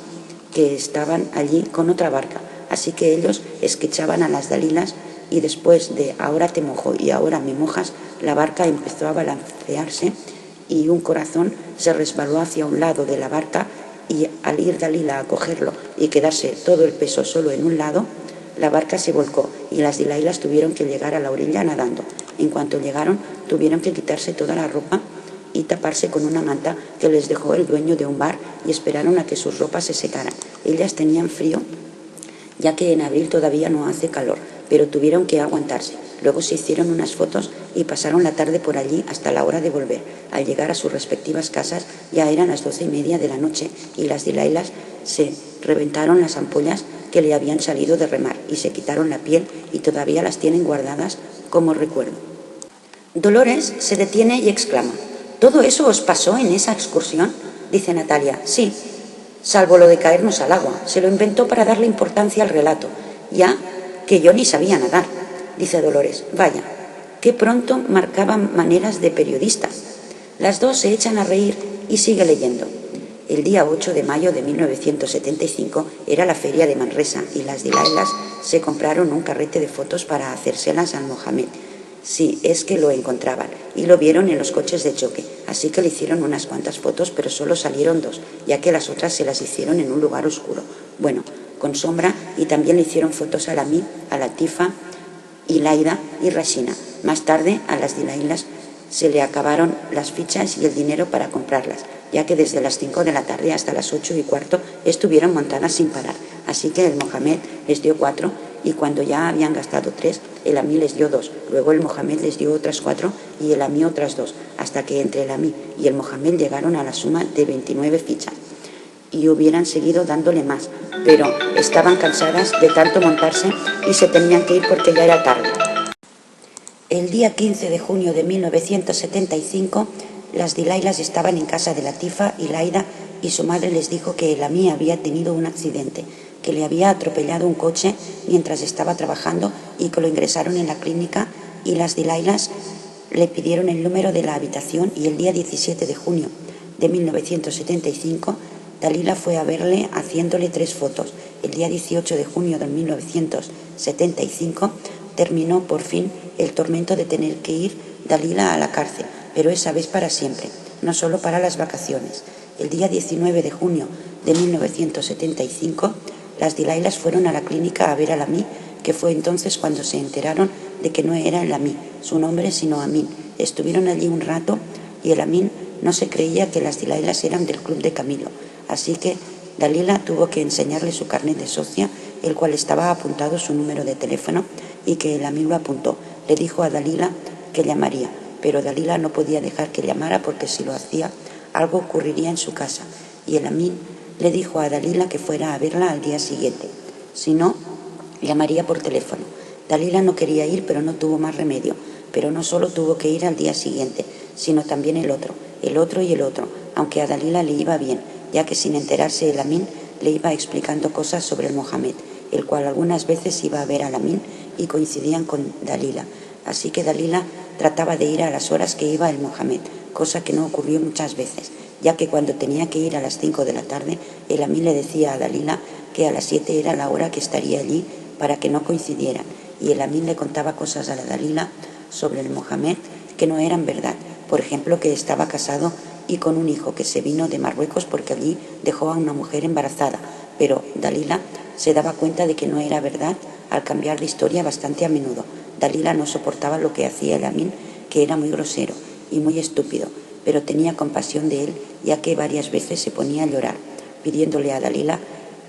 que estaban allí con otra barca, así que ellos esquichaban a las Dalilas y después de «ahora te mojo y ahora me mojas», la barca empezó a balancearse y un corazón se resbaló hacia un lado de la barca y al ir Dalila a cogerlo y quedarse todo el peso solo en un lado, la barca se volcó y las Dilailas tuvieron que llegar a la orilla nadando. En cuanto llegaron, tuvieron que quitarse toda la ropa y taparse con una manta que les dejó el dueño de un bar y esperaron a que sus ropas se secaran. Ellas tenían frío, ya que en abril todavía no hace calor, pero tuvieron que aguantarse. Luego se hicieron unas fotos y pasaron la tarde por allí hasta la hora de volver. Al llegar a sus respectivas casas ya eran las 12:30 de la noche y las Dilailas se reventaron las ampollas que le habían salido de remar y se quitaron la piel y todavía las tienen guardadas como recuerdo. Dolores se detiene y exclama: «¿Todo eso os pasó en esa excursión?», dice Natalia. «Sí, salvo lo de caernos al agua. Se lo inventó para darle importancia al relato, ya que yo ni sabía nadar», dice Dolores. «Vaya, qué pronto marcaban maneras de periodistas». Las dos se echan a reír y sigue leyendo. El día 8 de mayo de 1975 era la feria de Manresa y las Dilailas se compraron un carrete de fotos para hacérselas al Mohamed, si es que lo encontraban, y lo vieron en los coches de choque, así que le hicieron unas cuantas fotos, pero solo salieron 2, ya que las otras se las hicieron en un lugar oscuro, bueno, con sombra, y también le hicieron fotos a Lami, a Latifa, Ilaida y Rashina. Más tarde, a las Dilailas se le acabaron las fichas y el dinero para comprarlas, ya que desde las 5 de la tarde hasta las 8:15 estuvieron montadas sin parar. Así que el Mohamed les dio 4 y cuando ya habían gastado 3, el Ami les dio 2. Luego el Mohamed les dio otras 4 y el Ami otras 2, hasta que entre el Ami y el Mohamed llegaron a la suma de 29 fichas. Y hubieran seguido dándole más, pero estaban cansadas de tanto montarse y se tenían que ir porque ya era tarde. El día 15 de junio de 1975, las Dilailas estaban en casa de Latifa y Laida y su madre les dijo que el Ami había tenido un accidente, que le había atropellado un coche mientras estaba trabajando y que lo ingresaron en la clínica, y las Dilailas le pidieron el número de la habitación y el día 17 de junio de 1975 Dalila fue a verle haciéndole 3 fotos. El día 18 de junio de 1975 terminó por fin el tormento de tener que ir Dalila a la cárcel, pero esa vez para siempre, no solo para las vacaciones. El día 19 de junio de 1975 las Dilailas fueron a la clínica a ver al Ami, que fue entonces cuando se enteraron de que no era el Ami, su nombre, sino Amin. Estuvieron allí un rato y el Amin no se creía que las Dilailas eran del club de Camilo, así que Dalila tuvo que enseñarle su carnet de socia, el cual estaba apuntado su número de teléfono, y que el Amin lo apuntó. Le dijo a Dalila que llamaría, pero Dalila no podía dejar que llamara porque si lo hacía, algo ocurriría en su casa, y el Amin le dijo a Dalila que fuera a verla al día siguiente. Si no, llamaría por teléfono. Dalila no quería ir, pero no tuvo más remedio. Pero no solo tuvo que ir al día siguiente, sino también el otro y el otro, aunque a Dalila le iba bien, ya que sin enterarse el Amin le iba explicando cosas sobre el Mohamed, el cual algunas veces iba a ver al Amin y coincidían con Dalila. Así que Dalila trataba de ir a las horas que iba el Mohamed, cosa que no ocurrió muchas veces, ya que cuando tenía que ir a las 5 de la tarde, el Amin le decía a Dalila que a las 7 era la hora que estaría allí para que no coincidieran, y el Amin le contaba cosas a la Dalila sobre el Mohamed que no eran verdad. Por ejemplo, que estaba casado y con un hijo que se vino de Marruecos porque allí dejó a una mujer embarazada, pero Dalila se daba cuenta de que no era verdad al cambiar de historia bastante a menudo. Dalila no soportaba lo que hacía el Amin, que era muy grosero y muy estúpido, pero tenía compasión de él, ya que varias veces se ponía a llorar, pidiéndole a Dalila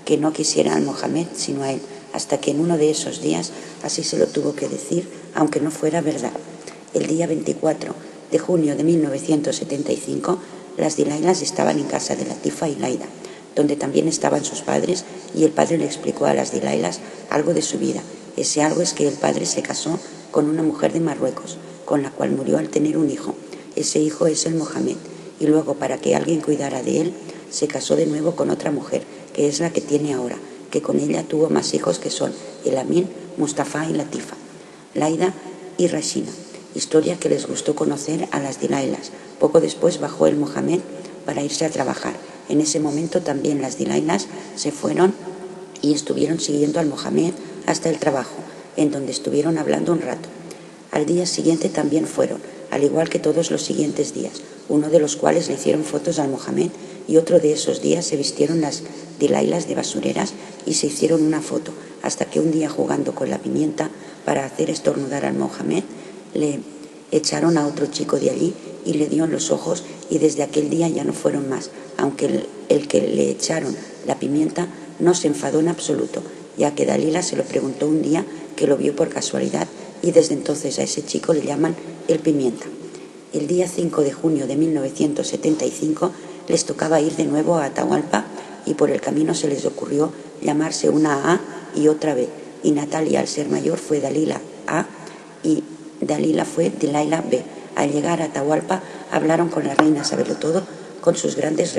que no quisiera al Mohamed sino a él, hasta que en uno de esos días así se lo tuvo que decir, aunque no fuera verdad. El día 24 de junio de 1975, las Dilailas estaban en casa de Latifa y Laida, donde también estaban sus padres, y el padre le explicó a las Dilailas algo de su vida. Ese algo es que el padre se casó con una mujer de Marruecos, con la cual murió al tener un hijo. Ese hijo es el Mohamed, y luego, para que alguien cuidara de él, se casó de nuevo con otra mujer, que es la que tiene ahora, que con ella tuvo más hijos, que son el Amin, Mustafa y Latifa, Laida y Rashina. Historia que les gustó conocer a las Dilailas. Poco después bajó el Mohamed para irse a trabajar. En ese momento también las Dilailas se fueron y estuvieron siguiendo al Mohamed hasta el trabajo, en donde estuvieron hablando un rato. Al día siguiente también fueron, al igual que todos los siguientes días, uno de los cuales le hicieron fotos al Mohamed, y otro de esos días se vistieron las Dilailas de basureras y se hicieron una foto, hasta que un día, jugando con la pimienta para hacer estornudar al Mohamed, le echaron a otro chico de allí y le dio en los ojos, y desde aquel día ya no fueron más, aunque el que le echaron la pimienta no se enfadó en absoluto, ya que Dalila se lo preguntó un día, que lo vio por casualidad, y desde entonces a ese chico le llaman el pimienta. El día 5 de junio de 1975 les tocaba ir de nuevo a Atahualpa, y por el camino se les ocurrió llamarse una A y otra B, y Natalia, al ser mayor, fue Dalila A y Dalila fue Dilaila B. Al llegar a Atahualpa hablaron con la reina Sabelotodo con sus grandes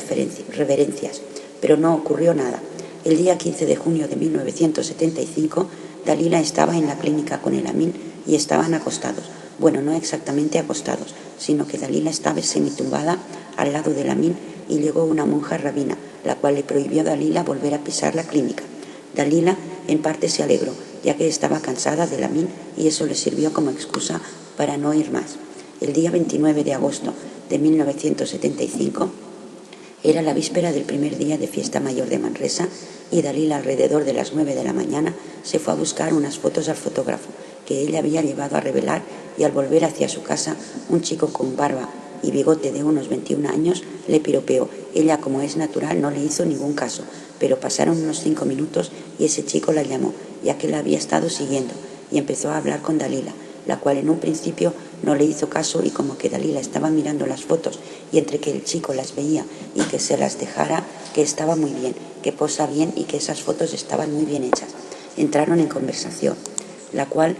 reverencias, pero no ocurrió nada. El día 15 de junio de 1975, Dalila estaba en la clínica con el Amin y estaban acostados. Bueno, no exactamente acostados, sino que Dalila estaba semitumbada al lado de Lamin y llegó una monja rabina, la cual le prohibió a Dalila volver a pisar la clínica. Dalila en parte se alegró, ya que estaba cansada de Lamin y eso le sirvió como excusa para no ir más. El día 29 de agosto de 1975 era la víspera del primer día de fiesta mayor de Manresa y Dalila alrededor de las 9 de la mañana se fue a buscar unas fotos al fotógrafo que ella había llevado a revelar y al volver hacia su casa un chico con barba y bigote de unos 21 años le piropeó. Ella, como es natural, no le hizo ningún caso, pero pasaron unos 5 minutos y ese chico la llamó, ya que la había estado siguiendo, y empezó a hablar con Dalila, la cual en un principio no le hizo caso y como que Dalila estaba mirando las fotos y entre que el chico las veía y que se las dejara, que estaba muy bien, que posa bien y que esas fotos estaban muy bien hechas. Entraron en conversación, la cual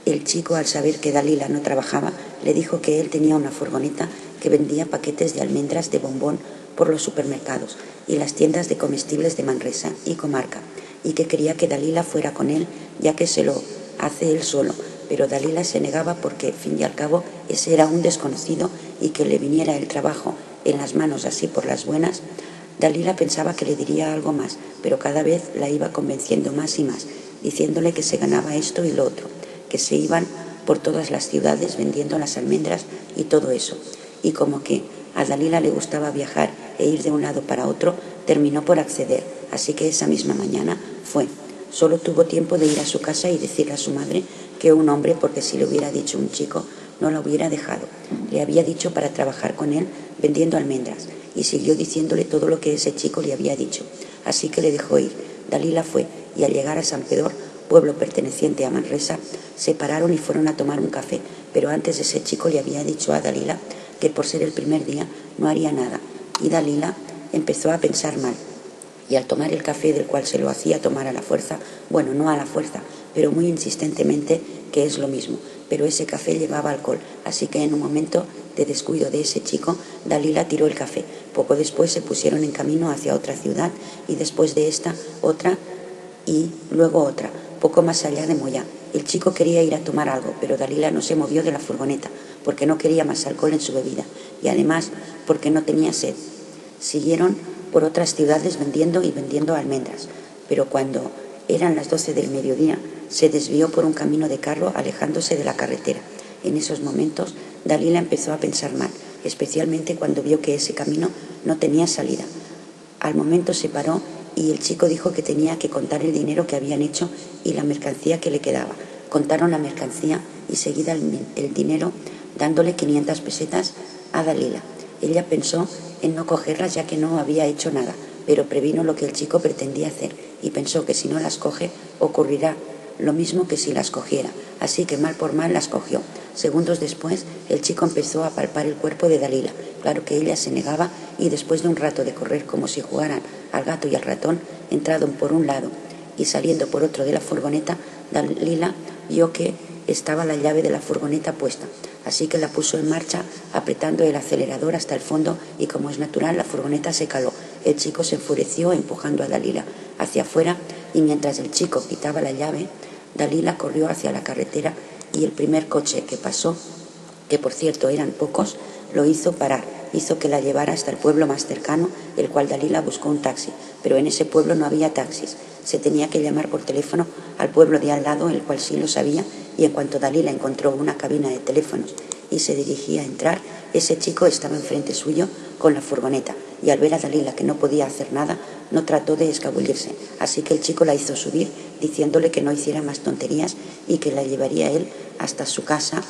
el chico, al saber que Dalila no trabajaba, le dijo que él tenía una furgoneta que vendía paquetes de almendras de bombón por los supermercados y las tiendas de comestibles de Manresa y comarca, y que quería que Dalila fuera con él, ya que se lo hace él solo, pero Dalila se negaba porque, fin y al cabo, ese era un desconocido y que le viniera el trabajo en las manos así por las buenas. Dalila pensaba que le diría algo más, pero cada vez la iba convenciendo más y más, diciéndole que se ganaba esto y lo otro, que se iban por todas las ciudades vendiendo las almendras y todo eso. Y como que a Dalila le gustaba viajar e ir de un lado para otro, terminó por acceder, así que esa misma mañana fue. Solo tuvo tiempo de ir a su casa y decirle a su madre que un hombre, porque si le hubiera dicho un chico, no la hubiera dejado. Le había dicho para trabajar con él vendiendo almendras y siguió diciéndole todo lo que ese chico le había dicho. Así que le dejó ir. Dalila fue y al llegar a San Pedor, pueblo perteneciente a Manresa, se pararon y fueron a tomar un café, pero antes ese chico le había dicho a Dalila que por ser el primer día no haría nada y Dalila empezó a pensar mal. Y al tomar el café, del cual se lo hacía tomar a la fuerza, bueno, no a la fuerza, pero muy insistentemente, que es lo mismo, pero ese café llevaba alcohol, así que en un momento de descuido de ese chico, Dalila tiró el café. Poco después se pusieron en camino hacia otra ciudad y después de esta, otra y luego otra, poco más allá de Moyá. El chico quería ir a tomar algo, pero Dalila no se movió de la furgoneta porque no quería más alcohol en su bebida y además porque no tenía sed. Siguieron por otras ciudades vendiendo y vendiendo almendras, pero cuando eran las 12 del mediodía se desvió por un camino de carro alejándose de la carretera. En esos momentos Dalila empezó a pensar mal, especialmente cuando vio que ese camino no tenía salida. Al momento se paró y el chico dijo que tenía que contar el dinero que habían hecho y la mercancía que le quedaba. Contaron la mercancía y seguida el dinero, dándole 500 pesetas a Dalila. Ella pensó en no cogerlas ya que no había hecho nada, pero previno lo que el chico pretendía hacer y pensó que si no las coge ocurrirá lo mismo que si las cogiera, así que mal por mal las cogió. Segundos después el chico empezó a palpar el cuerpo de Dalila. Claro que ella se negaba y después de un rato de correr como si jugaran al gato y al ratón, entraron por un lado y saliendo por otro de la furgoneta, Dalila vio que estaba la llave de la furgoneta puesta, así que la puso en marcha apretando el acelerador hasta el fondo y como es natural la furgoneta se caló. El chico se enfureció empujando a Dalila hacia afuera y mientras el chico quitaba la llave, Dalila corrió hacia la carretera y el primer coche que pasó, que por cierto eran pocos, lo hizo parar, hizo que la llevara hasta el pueblo más cercano, el cual Dalila buscó un taxi, pero en ese pueblo no había taxis, se tenía que llamar por teléfono al pueblo de al lado, el cual sí lo sabía, y en cuanto Dalila encontró una cabina de teléfonos y se dirigía a entrar, ese chico estaba enfrente suyo con la furgoneta, y al ver a Dalila que no podía hacer nada, no trató de escabullirse, así que el chico la hizo subir, diciéndole que no hiciera más tonterías y que la llevaría él hasta su casa,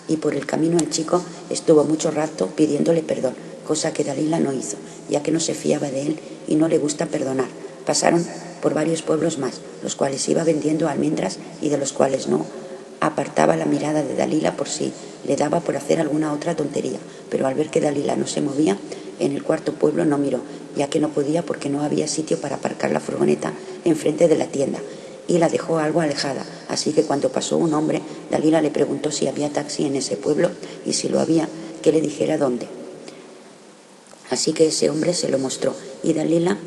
y por el camino el chico estuvo mucho rato pidiéndole perdón, cosa que Dalila no hizo, ya que no se fiaba de él y no le gusta perdonar. Pasaron por varios pueblos más, los cuales iba vendiendo almendras y de los cuales no apartaba la mirada de Dalila por si le daba por hacer alguna otra tontería, pero al ver que Dalila no se movía, en el cuarto pueblo no miró, ya que no podía porque no había sitio para aparcar la furgoneta enfrente de la tienda, y la dejó algo alejada, así que cuando pasó un hombre, Dalila le preguntó si había taxi en ese pueblo y si lo había, que le dijera dónde. Así que ese hombre se lo mostró y Dalila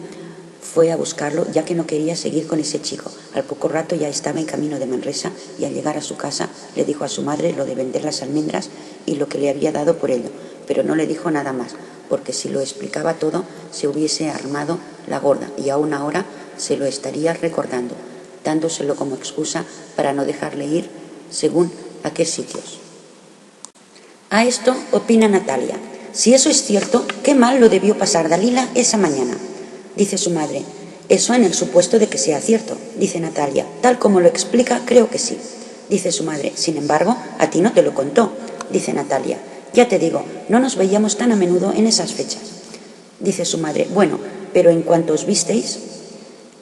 fue a buscarlo, ya que no quería seguir con ese chico. Al poco rato ya estaba en camino de Manresa y al llegar a su casa le dijo a su madre lo de vender las almendras y lo que le había dado por ello, pero no le dijo nada más, porque si lo explicaba todo se hubiese armado la gorda y aún ahora se lo estaría recordando, dándoselo como excusa para no dejarle ir según a qué sitios. A esto opina Natalia: si eso es cierto, qué mal lo debió pasar Dalila esa mañana. Dice su madre: eso en el supuesto de que sea cierto. Dice Natalia: tal como lo explica, creo que sí. Dice su madre: sin embargo, a ti no te lo contó. Dice Natalia: ya te digo, no nos veíamos tan a menudo en esas fechas. Dice su madre: bueno, pero en cuanto os visteis.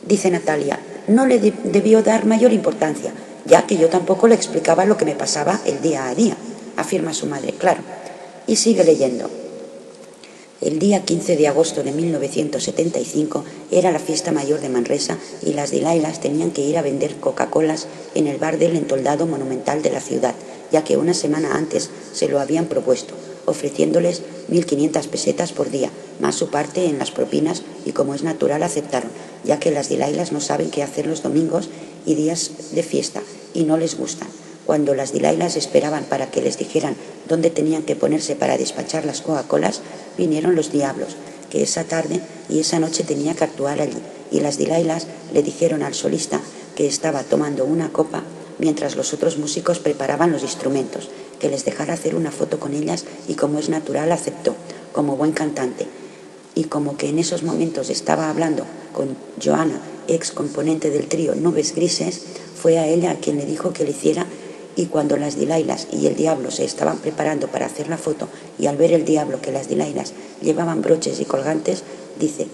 Dice Natalia: no le debió dar mayor importancia, ya que yo tampoco le explicaba lo que me pasaba el día a día. Afirma su madre, claro. Y sigue leyendo. El día 15 de agosto de 1975 era la fiesta mayor de Manresa y las Dilailas tenían que ir a vender Coca-Colas en el bar del entoldado monumental de la ciudad, ya que una semana antes se lo habían propuesto, ofreciéndoles 1.500 pesetas por día, más su parte en las propinas, y como es natural aceptaron, ya que las Dilailas no saben qué hacer los domingos y días de fiesta y no les gustan. Cuando las Dilailas esperaban para que les dijeran dónde tenían que ponerse para despachar las Coca-Colas, vinieron los diablos, que esa tarde y esa noche tenía que actuar allí, y las Dilailas le dijeron al solista que estaba tomando una copa mientras los otros músicos preparaban los instrumentos, que les dejara hacer una foto con ellas, y como es natural aceptó, como buen cantante. Y como que en esos momentos estaba hablando con Joana, ex componente del trío Nubes Grises, fue a ella a quien le dijo que le hiciera. Y cuando las Dilailas y el diablo se estaban preparando para hacer la foto, y al ver el diablo que las Dilailas llevaban broches y colgantes, dice: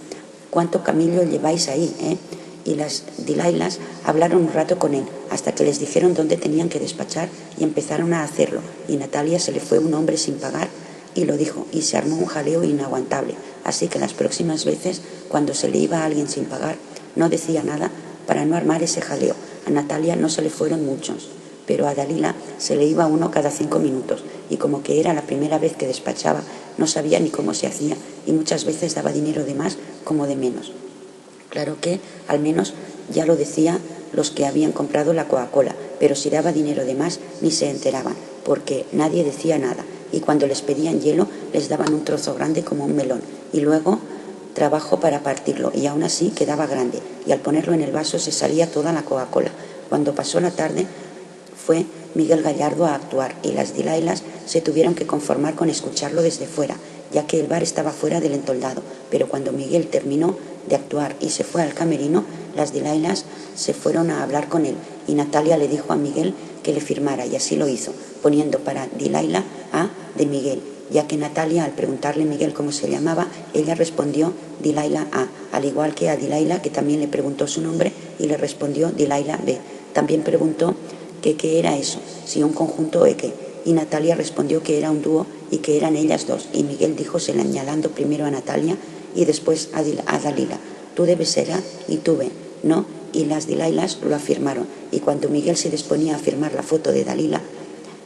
¿cuánto camillo lleváis ahí, eh? Y las Dilailas hablaron un rato con él, hasta que les dijeron dónde tenían que despachar y empezaron a hacerlo, y Natalia se le fue un hombre sin pagar y lo dijo, y se armó un jaleo inaguantable, así que las próximas veces, cuando se le iba a alguien sin pagar, no decía nada para no armar ese jaleo. A Natalia no se le fueron muchos, pero a Dalila se le iba uno cada 5 minutos, y como que era la primera vez que despachaba, no sabía ni cómo se hacía, y muchas veces daba dinero de más como de menos. Claro que, al menos, ya lo decía los que habían comprado la Coca-Cola, pero si daba dinero de más ni se enteraban, porque nadie decía nada, y cuando les pedían hielo les daban un trozo grande como un melón, y luego trabajo para partirlo, y aún así quedaba grande, y al ponerlo en el vaso se salía toda la Coca-Cola. Cuando pasó la tarde, fue Miguel Gallardo a actuar, y las Dilailas se tuvieron que conformar con escucharlo desde fuera, ya que el bar estaba fuera del entoldado, pero cuando Miguel terminó de actuar y se fue al camerino, las Dilailas se fueron a hablar con él, y Natalia le dijo a Miguel que le firmara, y así lo hizo, poniendo para Dilaila A de Miguel, ya que Natalia, al preguntarle a Miguel cómo se llamaba, ella respondió Dilaila A, al igual que a Dilaila, que también le preguntó su nombre y le respondió Dilaila B. También preguntó que qué era eso, si un conjunto o qué, y Natalia respondió que era un dúo y que eran ellas dos, y Miguel dijo señalando primero a Natalia y después a Dalila: tú debes ser A y tú B, ¿no? Y las Dilailas lo afirmaron, y cuando Miguel se disponía a firmar la foto de Dalila,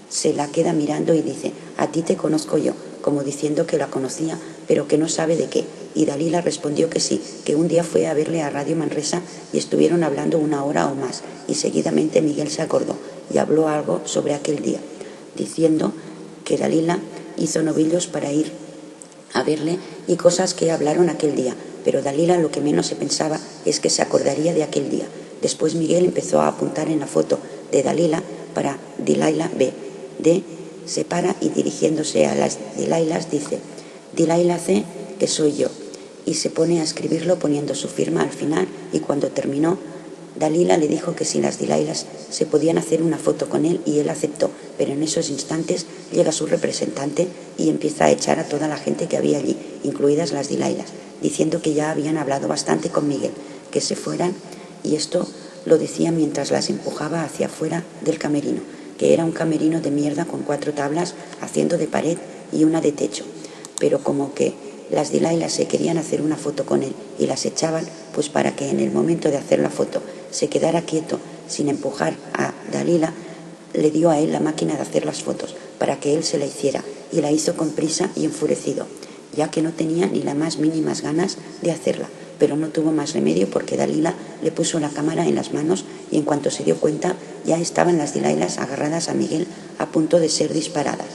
se la queda mirando y dice: a ti te conozco yo, como diciendo que la conocía, pero que no sabe de qué. Y Dalila respondió que sí, que un día fue a verle a Radio Manresa y estuvieron hablando 1 hora o más, y seguidamente Miguel se acordó y habló algo sobre aquel día, diciendo que Dalila hizo novillos para ir a verle y cosas que hablaron aquel día, pero Dalila lo que menos se pensaba es que se acordaría de aquel día. Después Miguel empezó a apuntar en la foto de Dalila para Dilaila B. D se para y dirigiéndose a las Dilailas dice: Dilaila C, que soy yo, y se pone a escribirlo poniendo su firma al final, y cuando terminó, Dalila le dijo que si las Dilailas se podían hacer una foto con él, y él aceptó, pero en esos instantes llega su representante y empieza a echar a toda la gente que había allí, incluidas las Dilailas, diciendo que ya habían hablado bastante con Miguel, que se fueran, y esto lo decía mientras las empujaba hacia afuera del camerino, que era un camerino de mierda con 4 tablas haciendo de pared y una de techo, pero como que las Dilailas se querían hacer una foto con él y las echaban, pues para que en el momento de hacer la foto se quedara quieto sin empujar a Dalila, le dio a él la máquina de hacer las fotos para que él se la hiciera, y la hizo con prisa y enfurecido, ya que no tenía ni las más mínimas ganas de hacerla, pero no tuvo más remedio porque Dalila le puso la cámara en las manos y en cuanto se dio cuenta ya estaban las Dilailas agarradas a Miguel a punto de ser disparadas.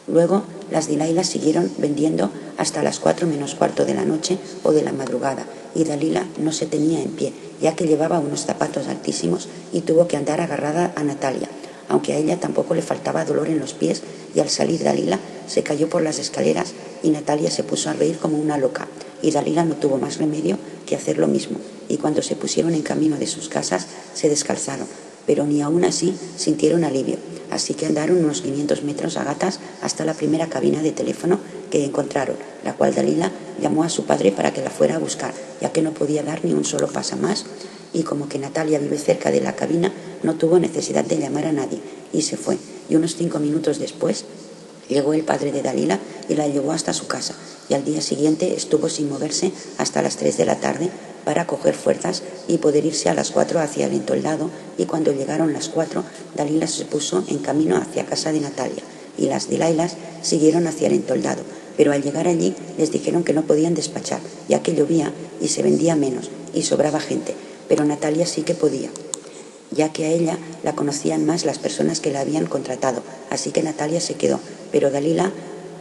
Luego las Dilailas siguieron vendiendo hasta las 4 menos cuarto de la noche o de la madrugada y Dalila no se tenía en pie, ya que llevaba unos zapatos altísimos y tuvo que andar agarrada a Natalia, aunque a ella tampoco le faltaba dolor en los pies, y al salir Dalila se cayó por las escaleras y Natalia se puso a reír como una loca y Dalila no tuvo más remedio que hacer lo mismo, y cuando se pusieron en camino de sus casas se descalzaron, pero ni aún así sintieron alivio, así que andaron unos 500 metros a gatas hasta la primera cabina de teléfono que encontraron, la cual Dalila llamó a su padre para que la fuera a buscar, ya que no podía dar ni un solo paso más, y como que Natalia vive cerca de la cabina, no tuvo necesidad de llamar a nadie, y se fue, y unos 5 minutos después llegó el padre de Dalila y la llevó hasta su casa, y al día siguiente estuvo sin moverse hasta las 3 de la tarde para coger fuerzas y poder irse a las 4 hacia el entoldado, y cuando llegaron las 4, Dalila se puso en camino hacia casa de Natalia, y las Dilailas siguieron hacia el entoldado, pero al llegar allí les dijeron que no podían despachar, ya que llovía y se vendía menos y sobraba gente, pero Natalia sí que podía, ya que a ella la conocían más las personas que la habían contratado, así que Natalia se quedó, pero Dalila,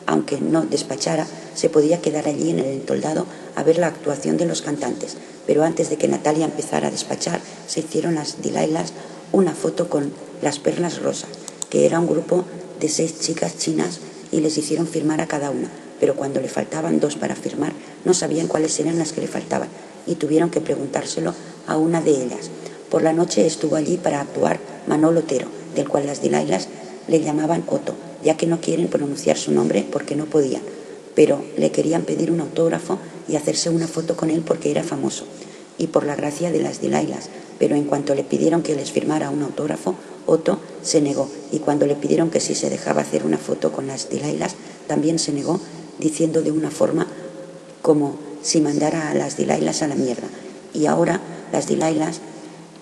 aunque no despachara, se podía quedar allí en el entoldado a ver la actuación de los cantantes, pero antes de que Natalia empezara a despachar, se hicieron las Dilailas una foto con las Perlas Rosas, que era un grupo de 6 chicas chinas, y les hicieron firmar a cada una, pero cuando le faltaban 2 para firmar, no sabían cuáles eran las que le faltaban, y tuvieron que preguntárselo a una de ellas. Por la noche estuvo allí para actuar Manolo Otero, del cual las Dilailas le llamaban Otto, ya que no quieren pronunciar su nombre porque no podían, pero le querían pedir un autógrafo y hacerse una foto con él porque era famoso, y por la gracia de las Dilailas, pero en cuanto le pidieron que les firmara un autógrafo, Otto se negó, y cuando le pidieron que si se dejaba hacer una foto con las Dilailas, también se negó, diciendo de una forma como si mandara a las Dilailas a la mierda, y ahora las Dilailas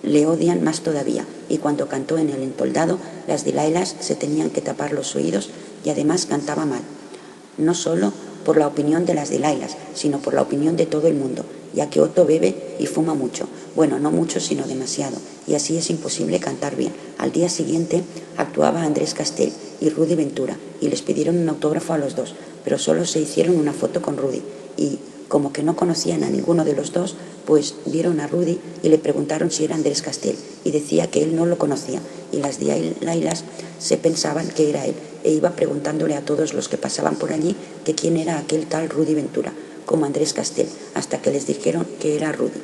le odian más todavía, y cuando cantó en el entoldado, las Dilailas se tenían que tapar los oídos y además cantaba mal, no solo por la opinión de las Dilailas, sino por la opinión de todo el mundo, ya que Otto bebe y fuma mucho, bueno, no mucho sino demasiado, y así es imposible cantar bien. Al día siguiente actuaba Andrés Castell y Rudy Ventura, y les pidieron un autógrafo a los dos, pero solo se hicieron una foto con Rudy, y como que no conocían a ninguno de los dos, pues vieron a Rudy y le preguntaron si era Andrés Castell, y decía que él no lo conocía, y las Dilailas se pensaban que era él, e iba preguntándole a todos los que pasaban por allí que quién era aquel tal Rudy Ventura, como Andrés Castell, hasta que les dijeron que era Rudy.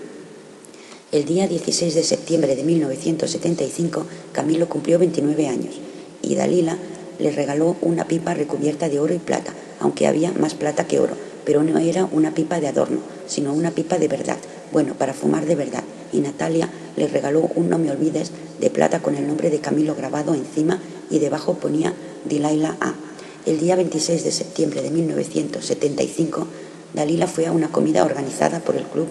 El día 16 de septiembre de 1975, Camilo cumplió 29 años, y Dalila le regaló una pipa recubierta de oro y plata, aunque había más plata que oro, pero no era una pipa de adorno, sino una pipa de verdad, bueno, para fumar de verdad, y Natalia le regaló un no me olvides de plata con el nombre de Camilo grabado encima, y debajo ponía Dilaila A. El día 26 de septiembre de 1975, Dalila fue a una comida organizada por el club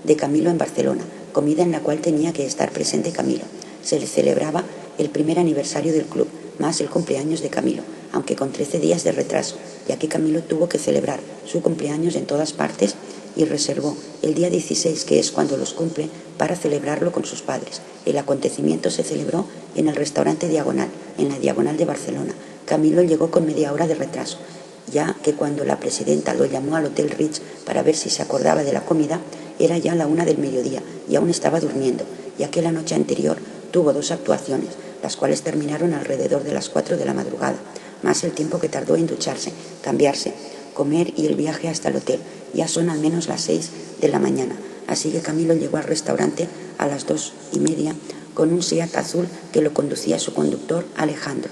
de Camilo en Barcelona, comida en la cual tenía que estar presente Camilo. Se le celebraba el primer aniversario del club, más el cumpleaños de Camilo, aunque con 13 días de retraso, ya que Camilo tuvo que celebrar su cumpleaños en todas partes y reservó el día 16, que es cuando los cumple, para celebrarlo con sus padres. El acontecimiento se celebró en el restaurante Diagonal, en la Diagonal de Barcelona. Camilo llegó con media hora de retraso, ya que cuando la presidenta lo llamó al Hotel Ritz para ver si se acordaba de la comida, era ya la 1 del mediodía y aún estaba durmiendo, ya que la noche anterior tuvo 2 actuaciones, las cuales terminaron alrededor de las 4 de la madrugada, más el tiempo que tardó en ducharse, cambiarse, comer y el viaje hasta el hotel. Ya son al menos las 6 de la mañana, así que Camilo llegó al restaurante a las 2:30 con un Seat azul que lo conducía su conductor Alejandro.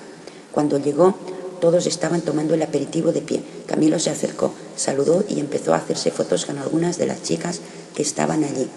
Cuando llegó, todos estaban tomando el aperitivo de pie. Camilo se acercó, saludó y empezó a hacerse fotos con algunas de las chicas que estaban allí.